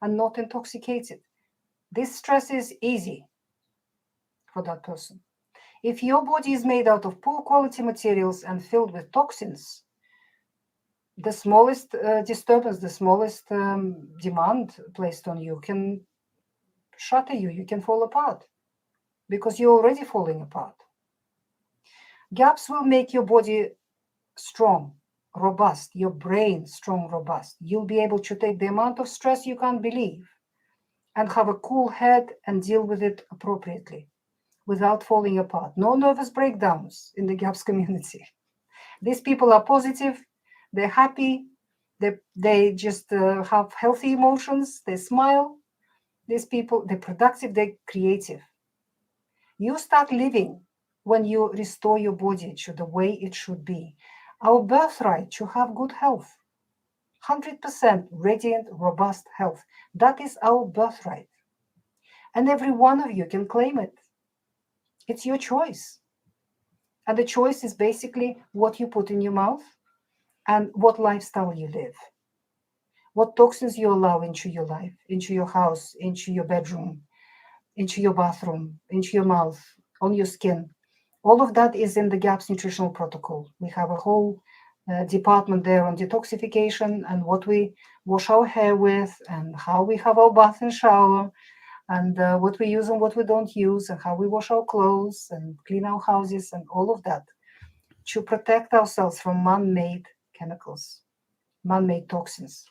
and not intoxicated. This stress is easy for that person. If your body is made out of poor quality materials and filled with toxins, the smallest disturbance, the smallest demand placed on you can shatter you. You can fall apart because you're already falling apart. Gaps will make your body strong, robust, your brain strong, robust. You'll be able to take the amount of stress you can't believe and have a cool head and deal with it appropriately without falling apart. No nervous breakdowns in the GAPS community. These people are positive, they're happy, they just have healthy emotions, they smile. These people, they're productive, they're creative. You start living when you restore your body to the way it should be. Our birthright to have good health, 100% radiant, robust health. That is our birthright. And every one of you can claim it. It's your choice. And the choice is basically what you put in your mouth and what lifestyle you live, what toxins you allow into your life, into your house, into your bedroom, into your bathroom, into your mouth, on your skin. All of that is in the GAPS nutritional protocol. We have a whole department there on detoxification and what we wash our hair with and how we have our bath and shower and what we use and what we don't use and how we wash our clothes and clean our houses and all of that to protect ourselves from man-made chemicals, man-made toxins.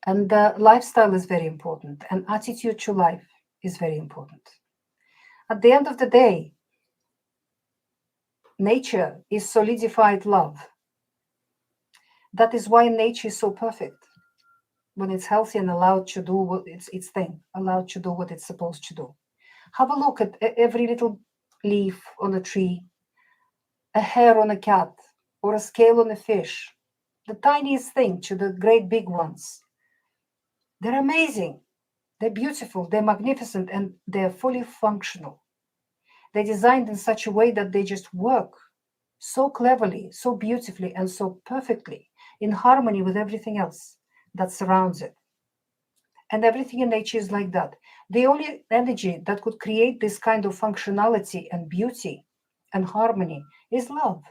And lifestyle is very important, and attitude to life is very important. At the end of the day, nature is solidified love. That is why nature is so perfect. When it's healthy and allowed to do what its thing, allowed to do what it's supposed to do. Have a look at every little leaf on a tree, a hair on a cat, or a scale on a fish. The tiniest thing to the great big ones. They're amazing. They're beautiful, they're magnificent, and they're fully functional. They're designed in such a way that they just work so cleverly, so beautifully, and so perfectly in harmony with everything else that surrounds it. And everything in nature is like that. The only energy that could create this kind of functionality and beauty and harmony is love,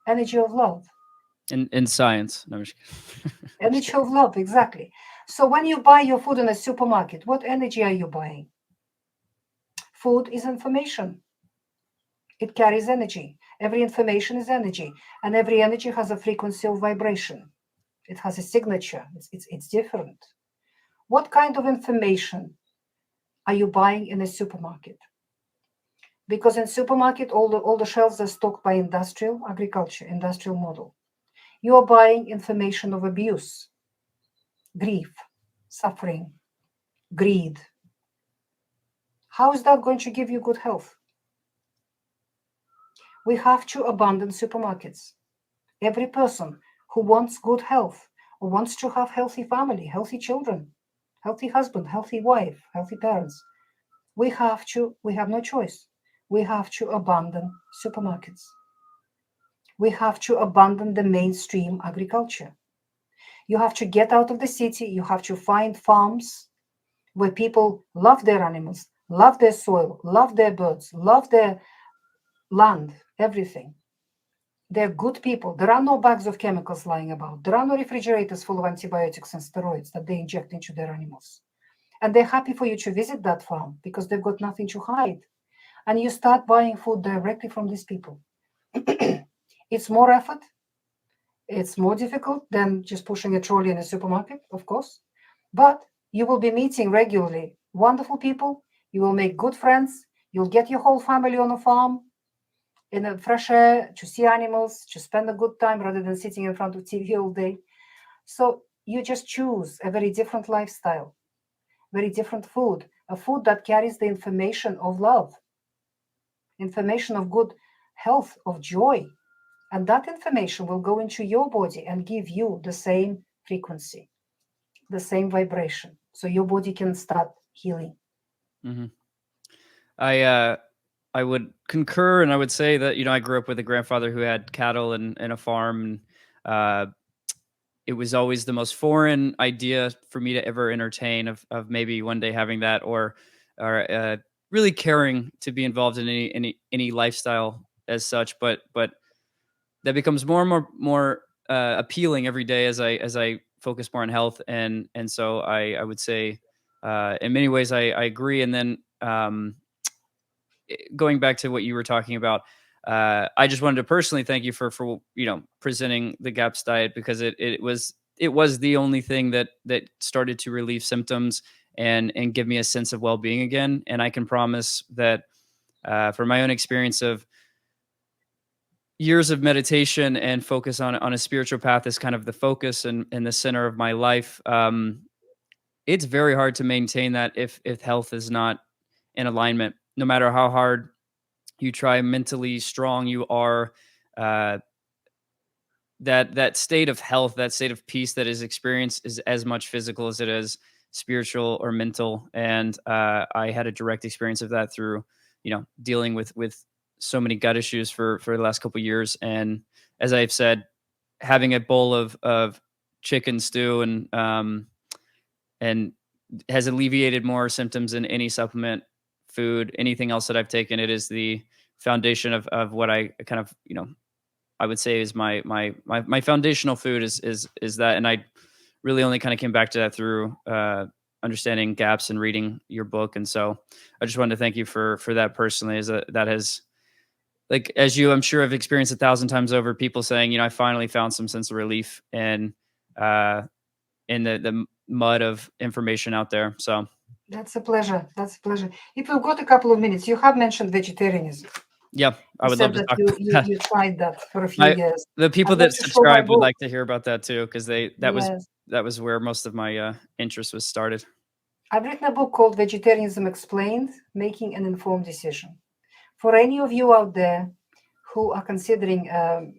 energy of love. In science. No, I'm just kidding. Energy of love, exactly. So when you buy your food in a supermarket, what energy are you buying? Food is information. It carries energy. Every information is energy, and every energy has a frequency of vibration. It has a signature. It's different. What kind of information are you buying in a supermarket? Because in supermarket, all the shelves are stocked by industrial agriculture, industrial model. You are buying information of abuse, grief, suffering, greed. How is that going to give you good health? We have to abandon supermarkets. Every person who wants good health, who wants to have healthy family, healthy children, healthy husband, healthy wife, healthy parents, we have no choice. We have to abandon supermarkets. We have to abandon the mainstream agriculture. You have to get out of the city. You have to find farms where people love their animals, love their soil, love their birds, love their land, everything. They're good people. There are no bags of chemicals lying about. There are no refrigerators full of antibiotics and steroids that they inject into their animals. And they're happy for you to visit that farm because they've got nothing to hide. And you start buying food directly from these people. It's more effort. It's more difficult than just pushing a trolley in a supermarket, of course. But you will be meeting regularly wonderful people. You will make good friends. You'll get your whole family on a farm in the fresh air to see animals, to spend a good time rather than sitting in front of TV all day. So you just choose a very different lifestyle, very different food, a food that carries the information of love, information of good health, of joy. And that information will go into your body and give you the same frequency, the same vibration. So your body can start healing. Mhm. I would concur, and I would say that I grew up with a grandfather who had cattle and a farm, and it was always the most foreign idea for me to ever entertain of maybe one day having that, or really caring to be involved in any lifestyle as such. But that becomes more and more appealing every day as I focus more on health, and so I would say in many ways I agree. And then going back to what you were talking about, I just wanted to personally thank you for presenting the GAPS diet, because it was the only thing that started to relieve symptoms and give me a sense of well-being again. And I can promise that from my own experience of years of meditation and focus on a spiritual path is kind of the focus and the center of my life. It's very hard to maintain that if health is not in alignment, no matter how hard you try, mentally strong you are. uh, that state of health, that state of peace that is experienced, is as much physical as it is spiritual or mental. And I had a direct experience of that through dealing with so many gut issues for the last couple of years. And as I've said, having a bowl of chicken stew and has alleviated more symptoms than any supplement, food, anything else that I've taken. It is the foundation of what I kind of I would say is my foundational food is that. And I really only kind of came back to that through understanding GAPS and reading your book. And so I just wanted to thank you for that personally, as that has, like, as you I'm sure have experienced 1,000 times over, people saying, I finally found some sense of relief uh in the mud of information out there. So That's a pleasure. That's a pleasure. If we've got a couple of minutes, you have mentioned vegetarianism. yeah, I You would love said to that talk you, about you, that. you tried that for a few My years. The people I'm going that to show my subscribe would book. like to hear about that too, because Yes. that was where most of my interest was started. I've written a book called Vegetarianism Explained, Making an Informed Decision. For any of you out there who are considering a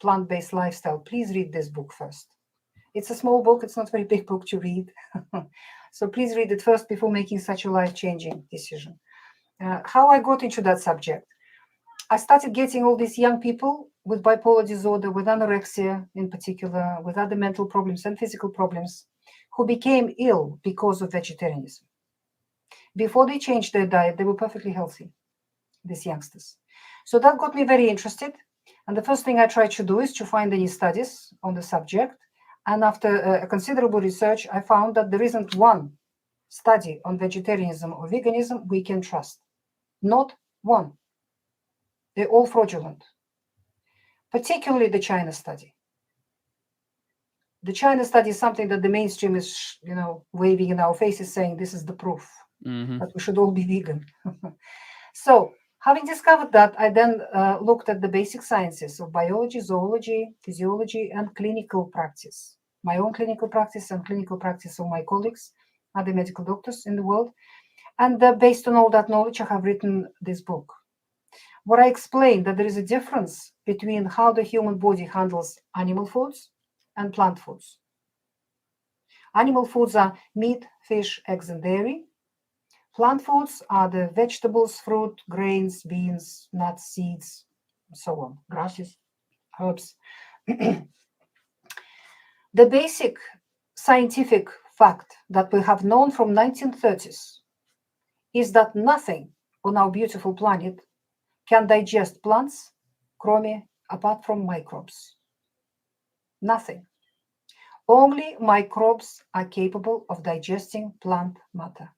plant-based lifestyle, please read this book first. It's a small book. It's not a very big book to read. So please read it first before making such a life-changing decision. How I got into that subject. I started getting all these young people with bipolar disorder, with anorexia in particular, with other mental problems and physical problems, who became ill because of vegetarianism. Before they changed their diet, they were perfectly healthy, these youngsters. So that got me very interested. And the first thing I tried to do is to find any studies on the subject. And after a considerable research, I found that there isn't one study on vegetarianism or veganism we can trust. Not one. They're all fraudulent, particularly the China study. The China study is something that the mainstream is, waving in our faces, saying this is the proof that we should all be vegan. So, having discovered that, I then looked at the basic sciences of biology, zoology, physiology, and clinical practice. My own clinical practice and clinical practice of my colleagues, other medical doctors in the world. And based on all that knowledge, I have written this book, where I explain that there is a difference between how the human body handles animal foods and plant foods. Animal foods are meat, fish, eggs, and dairy. Plant foods are the vegetables, fruit, grains, beans, nuts, seeds, and so on, grasses, herbs. The basic scientific fact that we have known from 1930s is that nothing on our beautiful planet can digest plants, apart from microbes. Nothing. Only microbes are capable of digesting plant matter.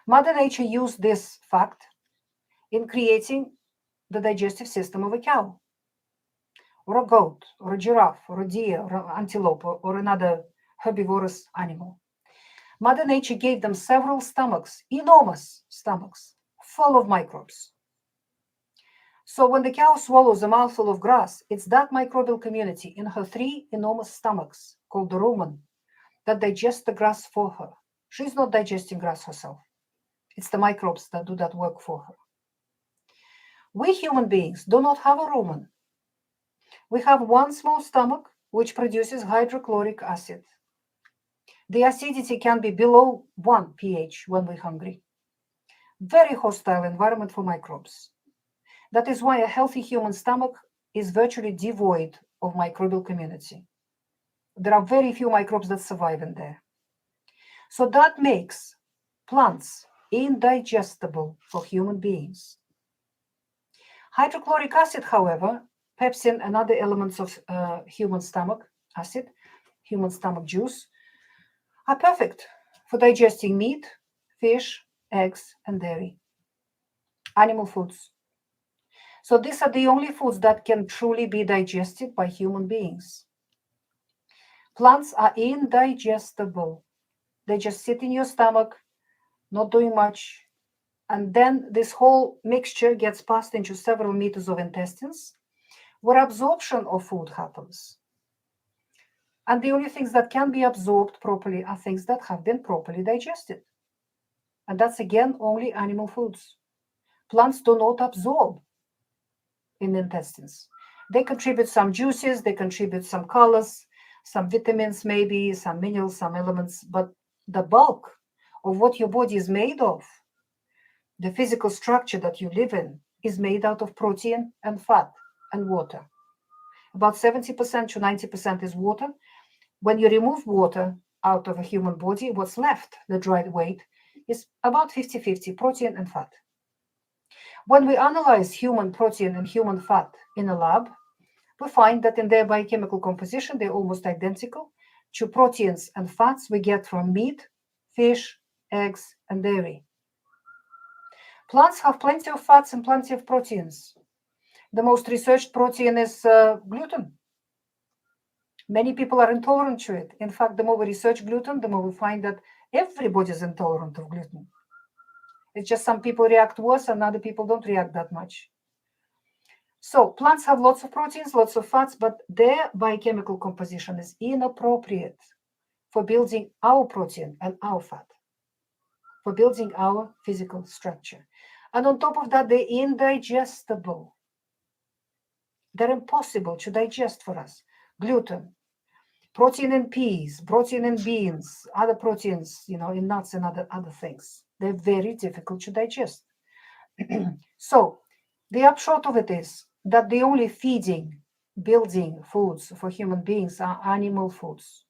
Mother Nature used this fact in creating the digestive system of a cow, or a goat, or a giraffe, or a deer, or an antelope, or another herbivorous animal. Mother Nature gave them several stomachs, enormous stomachs, full of microbes. So when the cow swallows a mouthful of grass, it's that microbial community in her 3 enormous stomachs, called the rumen, that digest the grass for her. She's not digesting grass herself. It's the microbes that do that work for her. We human beings do not have a rumen. We have one small stomach which produces hydrochloric acid. The acidity can be below 1 pH when we're hungry. Very hostile environment for microbes. That is why a healthy human stomach is virtually devoid of microbial community. There are very few microbes that survive in there. So that makes plants indigestible for human beings. Hydrochloric acid, however, pepsin and other elements of human stomach acid, human stomach juice, are perfect for digesting meat, fish, eggs, and dairy, animal foods. So these are the only foods that can truly be digested by human beings. Plants are indigestible. They just sit in your stomach, not doing much. And then this whole mixture gets passed into several meters of intestines, where absorption of food happens. And the only things that can be absorbed properly are things that have been properly digested. And that's again only animal foods. Plants do not absorb in the intestines. They contribute some juices, they contribute some colors, some vitamins maybe, some minerals, some elements, but the bulk of what your body is made of, the physical structure that you live in, is made out of protein and fat and water. About 70% to 90% is water. When you remove water out of a human body, what's left, the dry weight, is about 50-50 protein and fat. When we analyze human protein and human fat in a lab, we find that in their biochemical composition, they're almost identical to proteins and fats we get from meat, fish, eggs, and dairy. Plants have plenty of fats and plenty of proteins. The most researched protein is gluten. Many people are intolerant to it. In fact, the more we research gluten, the more we find that everybody is intolerant of gluten. It's just some people react worse and other people don't react that much. So plants have lots of proteins, lots of fats, but their biochemical composition is inappropriate for building our protein and our fat, for building our physical structure. And on top of that, they're indigestible. They're impossible to digest for us. Gluten, protein in peas, protein in beans, other proteins, in nuts and other things. They're very difficult to digest. So the upshot of it is that the only feeding, building foods for human beings are animal foods.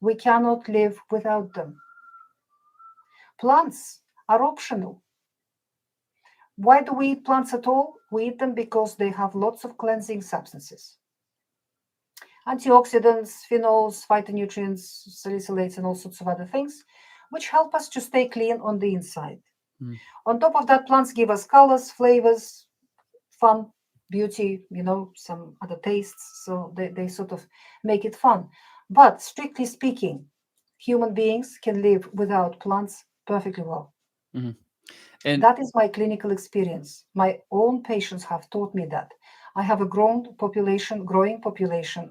We cannot live without them. Plants are optional. Why do we eat plants at all? We eat them because they have lots of cleansing substances. Antioxidants, phenols, phytonutrients, salicylates, and all sorts of other things, which help us to stay clean on the inside. Mm. On top of that, plants give us colors, flavors, fun, beauty, some other tastes. So they sort of make it fun. But strictly speaking, human beings can live without plants perfectly well. Mm-hmm. And That is my clinical experience. My own patients have taught me that. I have a growing population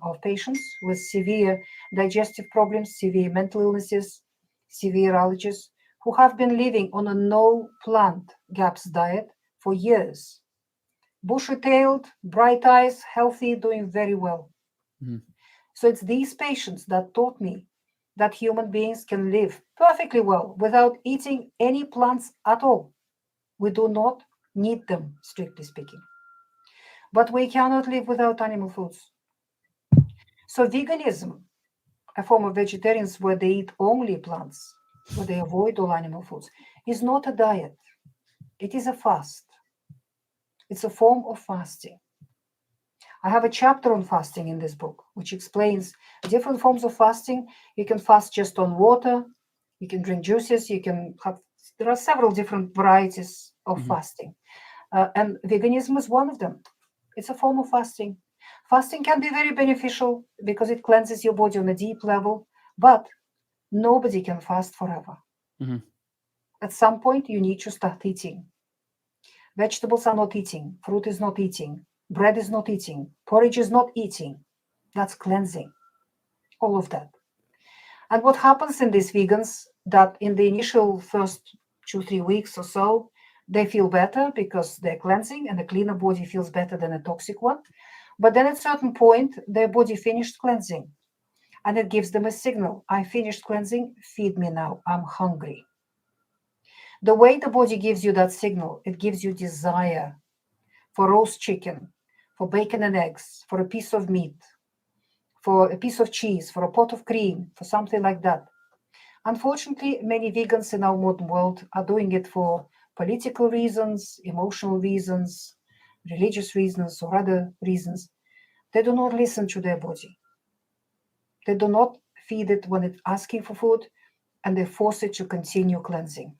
of patients with severe digestive problems, severe mental illnesses, severe allergies, who have been living on a no plant GAPS diet for years. Bushy-tailed, bright eyes, healthy, doing very well. mm-hmm. So it's these patients that taught me that human beings can live perfectly well without eating any plants at all. We do not need them, strictly speaking. But we cannot live without animal foods. So veganism, a form of vegetarians where they eat only plants, where they avoid all animal foods, is not a diet. It is a fast. It's a form of fasting. I have a chapter on fasting in this book, which explains different forms of fasting. You can fast just on water. You can drink juices. There are several different varieties of Mm-hmm. fasting. And veganism is one of them. It's a form of fasting. Fasting can be very beneficial because it cleanses your body on a deep level, but nobody can fast forever. Mm-hmm. At some point, you need to start eating. Vegetables are not eating, fruit is not eating, bread is not eating, porridge is not eating. That's cleansing. All of that. And what happens in these vegans that in the initial first 2-3 weeks or so, they feel better because they're cleansing and a cleaner body feels better than a toxic one. But then at a certain point, their body finished cleansing and it gives them a signal. I finished cleansing, feed me now, I'm hungry. The way the body gives you that signal, it gives you desire for roast chicken, for bacon and eggs, for a piece of meat, for a piece of cheese, for a pot of cream, for something like that. Unfortunately, many vegans in our modern world are doing it for political reasons, emotional reasons, religious reasons, or other reasons. They do not listen to their body. They do not feed it when it's asking for food, and they force it to continue cleansing.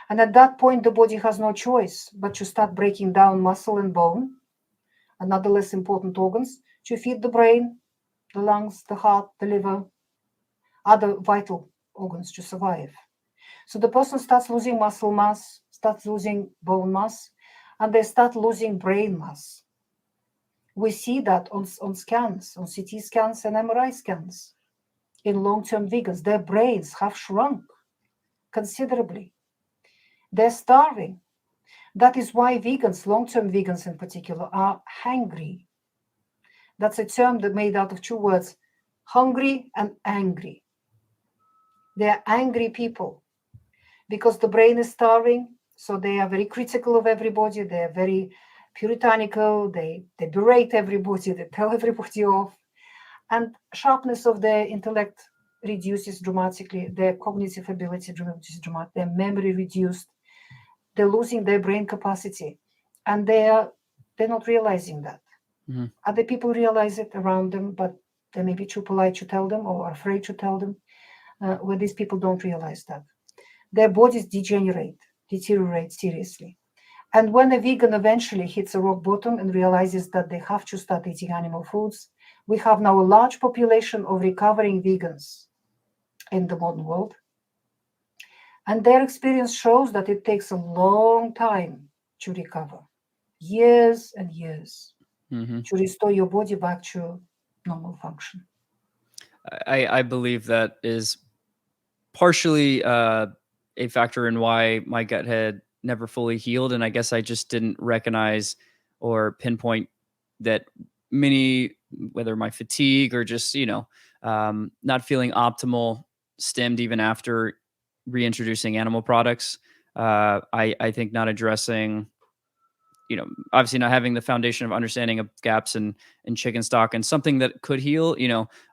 And at that point, the body has no choice but to start breaking down muscle and bone and other less important organs to feed the brain, the lungs, the heart, the liver, other vital organs to survive. So the person starts losing muscle mass, starts losing bone mass, and they start losing brain mass. We see that on scans, on CT scans and MRI scans. In long-term vegans, their brains have shrunk considerably. They're starving. That is why vegans, long-term vegans in particular, are hangry. That's a term that made out of two words, hungry and angry. They're angry people because the brain is starving, so they are very critical of everybody. They're very puritanical. They berate everybody. They tell everybody off. And sharpness of their intellect reduces dramatically. Their cognitive ability reduces dramatically. Their memory reduced. They're losing their brain capacity. And they're not realizing that. Mm-hmm. Other people realize it around them, but they may be too polite to tell them or afraid to tell them, where these people don't realize that. Their bodies deteriorate seriously. And when a vegan eventually hits a rock bottom and realizes that they have to start eating animal foods, we have now a large population of recovering vegans in the modern world. And their experience shows that it takes a long time to recover, years and years, Mm-hmm. to restore your body back to normal function. I believe that is partially a factor in why my gut had never fully healed, and I guess I just didn't recognize or pinpoint that many, whether my fatigue or just not feeling optimal, stemmed even after reintroducing animal products. I think not addressing obviously not having the foundation of understanding of gaps in chicken stock and something that could heal,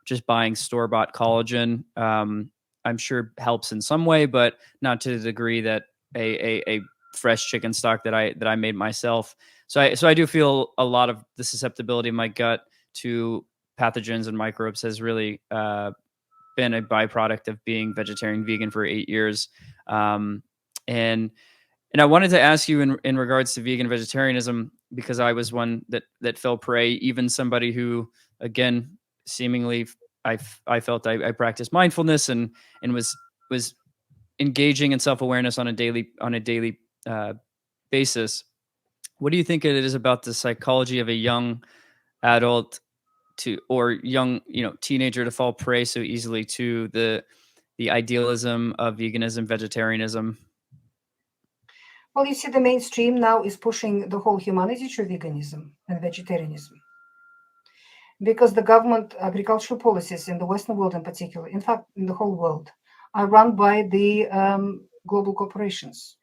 just buying store-bought collagen, I'm sure helps in some way, but not to the degree that a fresh chicken stock that I made myself. So I do feel a lot of the susceptibility of my gut to pathogens and microbes has really been a byproduct of being vegetarian vegan for 8 years. And I wanted to ask you in regards to vegan vegetarianism, because I was one that fell prey, even somebody who, again, seemingly I felt I practiced mindfulness and was engaging in self-awareness on a daily basis. What do you think it is about the psychology of a young adult or young teenager to fall prey so easily to the idealism of veganism, vegetarianism? Well, you see, the mainstream now is pushing the whole humanity to veganism and vegetarianism because the government agricultural policies in the Western world in particular, in fact, in the whole world, are run by the global corporations,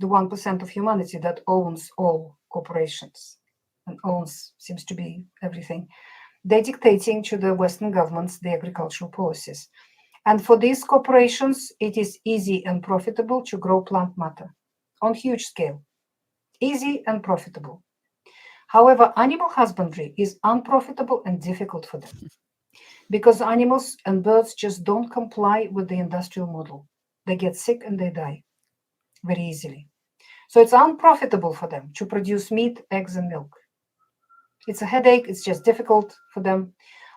the 1% of humanity that owns all corporations and seems to be everything. They're dictating to the Western governments the agricultural policies. And for these corporations, it is easy and profitable to grow plant matter on huge scale. Easy and profitable. However, animal husbandry is unprofitable and difficult for them because animals and birds just don't comply with the industrial model. They get sick and they die very easily. So it's unprofitable for them to produce meat, eggs, and milk. It's a headache. It's just difficult for them.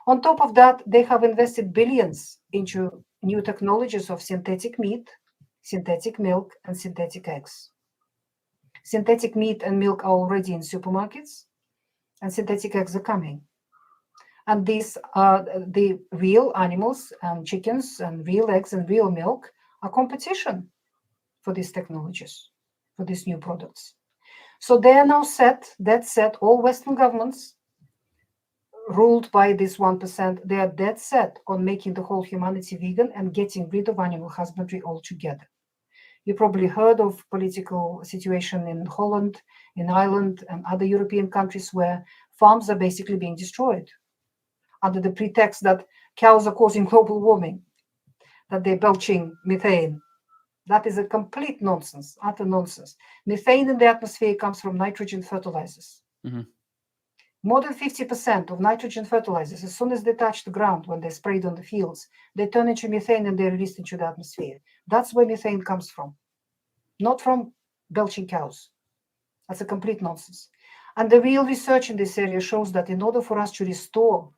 On top of that, they have invested billions into new technologies of synthetic meat, synthetic milk, and synthetic eggs. Synthetic meat and milk are already in supermarkets, and synthetic eggs are coming. And these are the real animals and chickens and real eggs and real milk are competition for these technologies, for these new products. So they are now dead set, all Western governments ruled by this 1%, they are dead set on making the whole humanity vegan and getting rid of animal husbandry altogether. You probably heard of political situation in Holland, in Ireland, and other European countries where farms are basically being destroyed under the pretext that cows are causing global warming, that they're belching methane. That is a complete nonsense, utter nonsense. Methane in the atmosphere comes from nitrogen fertilizers. Mm-hmm. More than 50% of nitrogen fertilizers, as soon as they touch the ground, when they're sprayed on the fields, they turn into methane and they're released into the atmosphere. That's where methane comes from, not from belching cows. That's a complete nonsense. And the real research in this area shows that in order for us to restore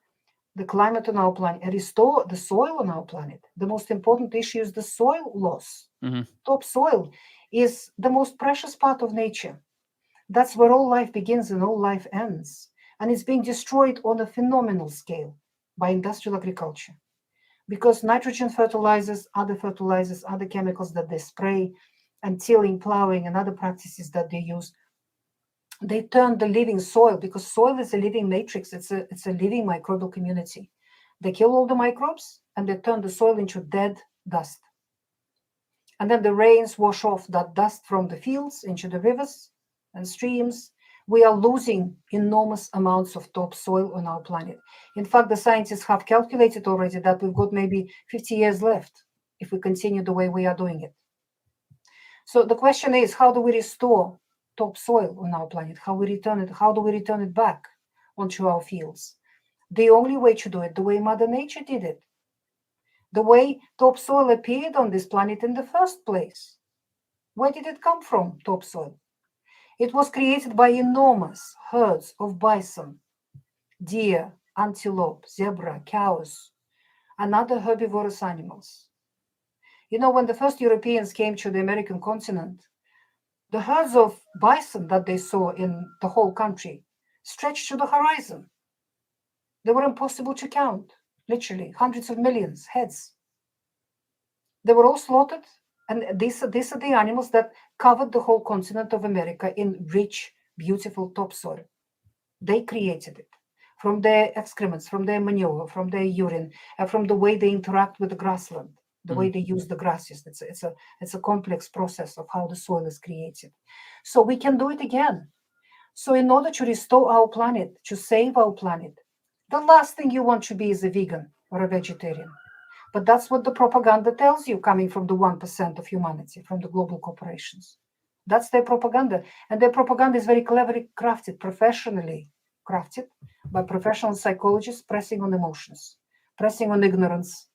the climate on our planet and restore the soil on our planet, the most important issue is the soil loss. Mm-hmm. Topsoil is the most precious part of nature. That's where all life begins and all life ends. And it's being destroyed on a phenomenal scale by industrial agriculture. Because nitrogen fertilizers, other chemicals that they spray, and tilling, plowing, and other practices that they use, they turn the living soil, because soil is a living matrix, it's a living microbial community. They kill all the microbes and they turn the soil into dead dust. And then the rains wash off that dust from the fields into the rivers and streams. We are losing enormous amounts of topsoil on our planet. In fact, the scientists have calculated already that we've got maybe 50 years left if we continue the way we are doing it. So the question is, how do we restore topsoil on our planet? How do we return it back onto our fields? The only way to do it, the way Mother Nature did it, the way topsoil appeared on this planet in the first place. Where did it come from, topsoil? It was created by enormous herds of bison, deer, antelope, zebra, cows, and other herbivorous animals. You know, when the first Europeans came to the American continent, the herds of bison that they saw in the whole country stretched to the horizon. They were impossible to count, literally, hundreds of millions heads. They were all slaughtered, and these are the animals that covered the whole continent of America in rich, beautiful topsoil. They created it from their excrements, from their manure, from their urine, and from the way they interact with the grassland, the way they use the grasses. It's a complex process of how the soil is created. So we can do it again. So in order to restore our planet, to save our planet, the last thing you want to be is a vegan or a vegetarian. But that's what the propaganda tells you, coming from the 1% of humanity, from the global corporations. That's their propaganda. And their propaganda is very cleverly crafted, professionally crafted by professional psychologists, pressing on emotions, pressing on ignorance,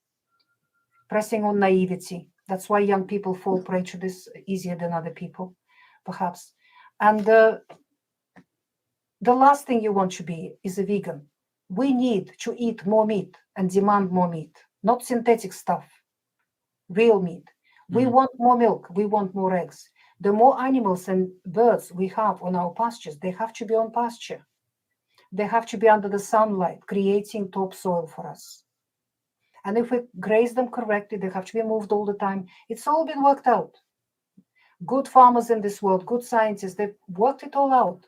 pressing on naivety. That's why young people fall prey to this easier than other people, perhaps. And the last thing you want to be is a vegan. We need to eat more meat and demand more meat, not synthetic stuff, real meat. We want more milk. We want more eggs. The more animals and birds we have on our pastures, they have to be on pasture. They have to be under the sunlight, creating topsoil for us. And if we graze them correctly, they have to be moved all the time. It's all been worked out. Good farmers in this world, good scientists, they've worked it all out.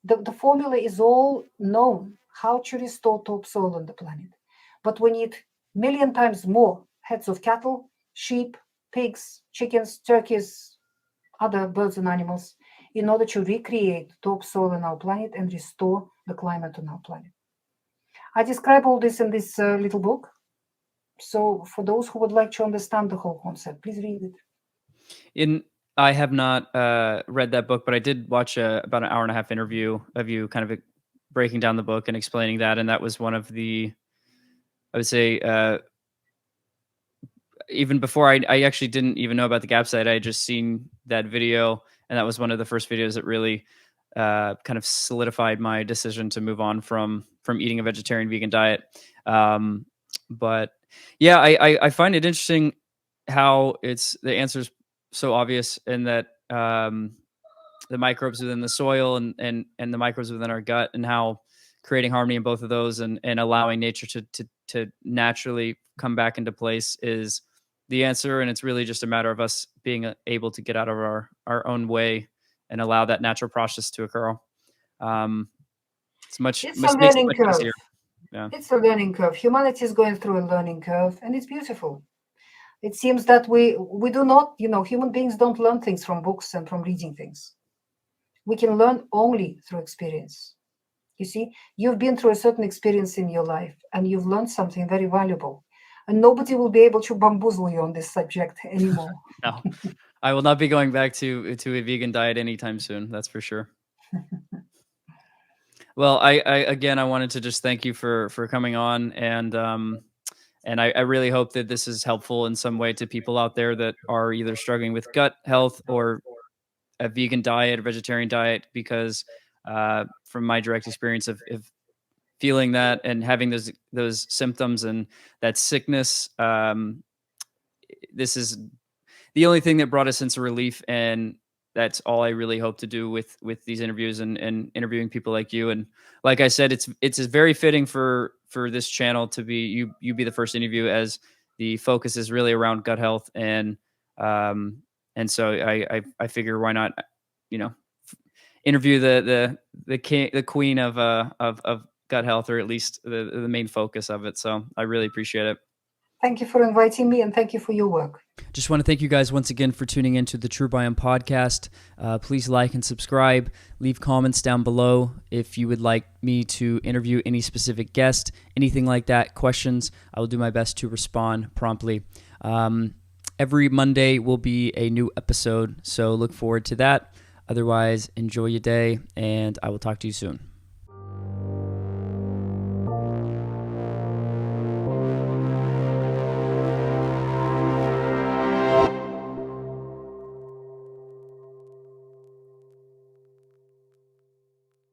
The formula is all known, how to restore topsoil on the planet. But we need a million times more heads of cattle, sheep, pigs, chickens, turkeys, other birds and animals in order to recreate topsoil on our planet and restore the climate on our planet. I describe all this in this little book. So for those who would like to understand the whole concept, please read it. I have not read that book, but I did watch about an hour and a half interview of you kind of breaking down the book and explaining that. And that was one of the, I would say, even before I actually didn't even know about the GAP site, I had just seen that video. And that was one of the first videos that really kind of solidified my decision to move on from eating a vegetarian vegan diet. But yeah, I find it interesting how the answer's so obvious in that the microbes within the soil and the microbes within our gut, and how creating harmony in both of those and allowing nature to naturally come back into place is the answer. And it's really just a matter of us being able to get out of our own way and allow that natural process to occur. It's a makes learning it much curve. easier. Yeah. It's a learning curve. Humanity is going through a learning curve, and it's beautiful. It seems that we do not, human beings don't learn things from books and from reading things. We can learn only through experience. You see, you've been through a certain experience in your life, and you've learned something very valuable. And nobody will be able to bamboozle you on this subject anymore. No, I will not be going back to a vegan diet anytime soon. That's for sure. Well, I again, I wanted to just thank you for coming on, and I really hope that this is helpful in some way to people out there that are either struggling with gut health or a vegan diet or vegetarian diet, because from my direct experience of feeling that and having those symptoms and that sickness, this is the only thing that brought a sense of relief. And that's all I really hope to do with these interviews and interviewing people like you. And like I said, it's very fitting for this channel to be you be the first interview, as the focus is really around gut health. And so I figure, why not, interview the queen of gut health, or at least the main focus of it. So I really appreciate it. Thank you for inviting me, and thank you for your work. Just want to thank you guys once again for tuning into the TrueBiome podcast. Please like and subscribe. Leave comments down below if you would like me to interview any specific guest, anything like that, questions. I will do my best to respond promptly. Every Monday will be a new episode, so look forward to that. Otherwise, enjoy your day, and I will talk to you soon.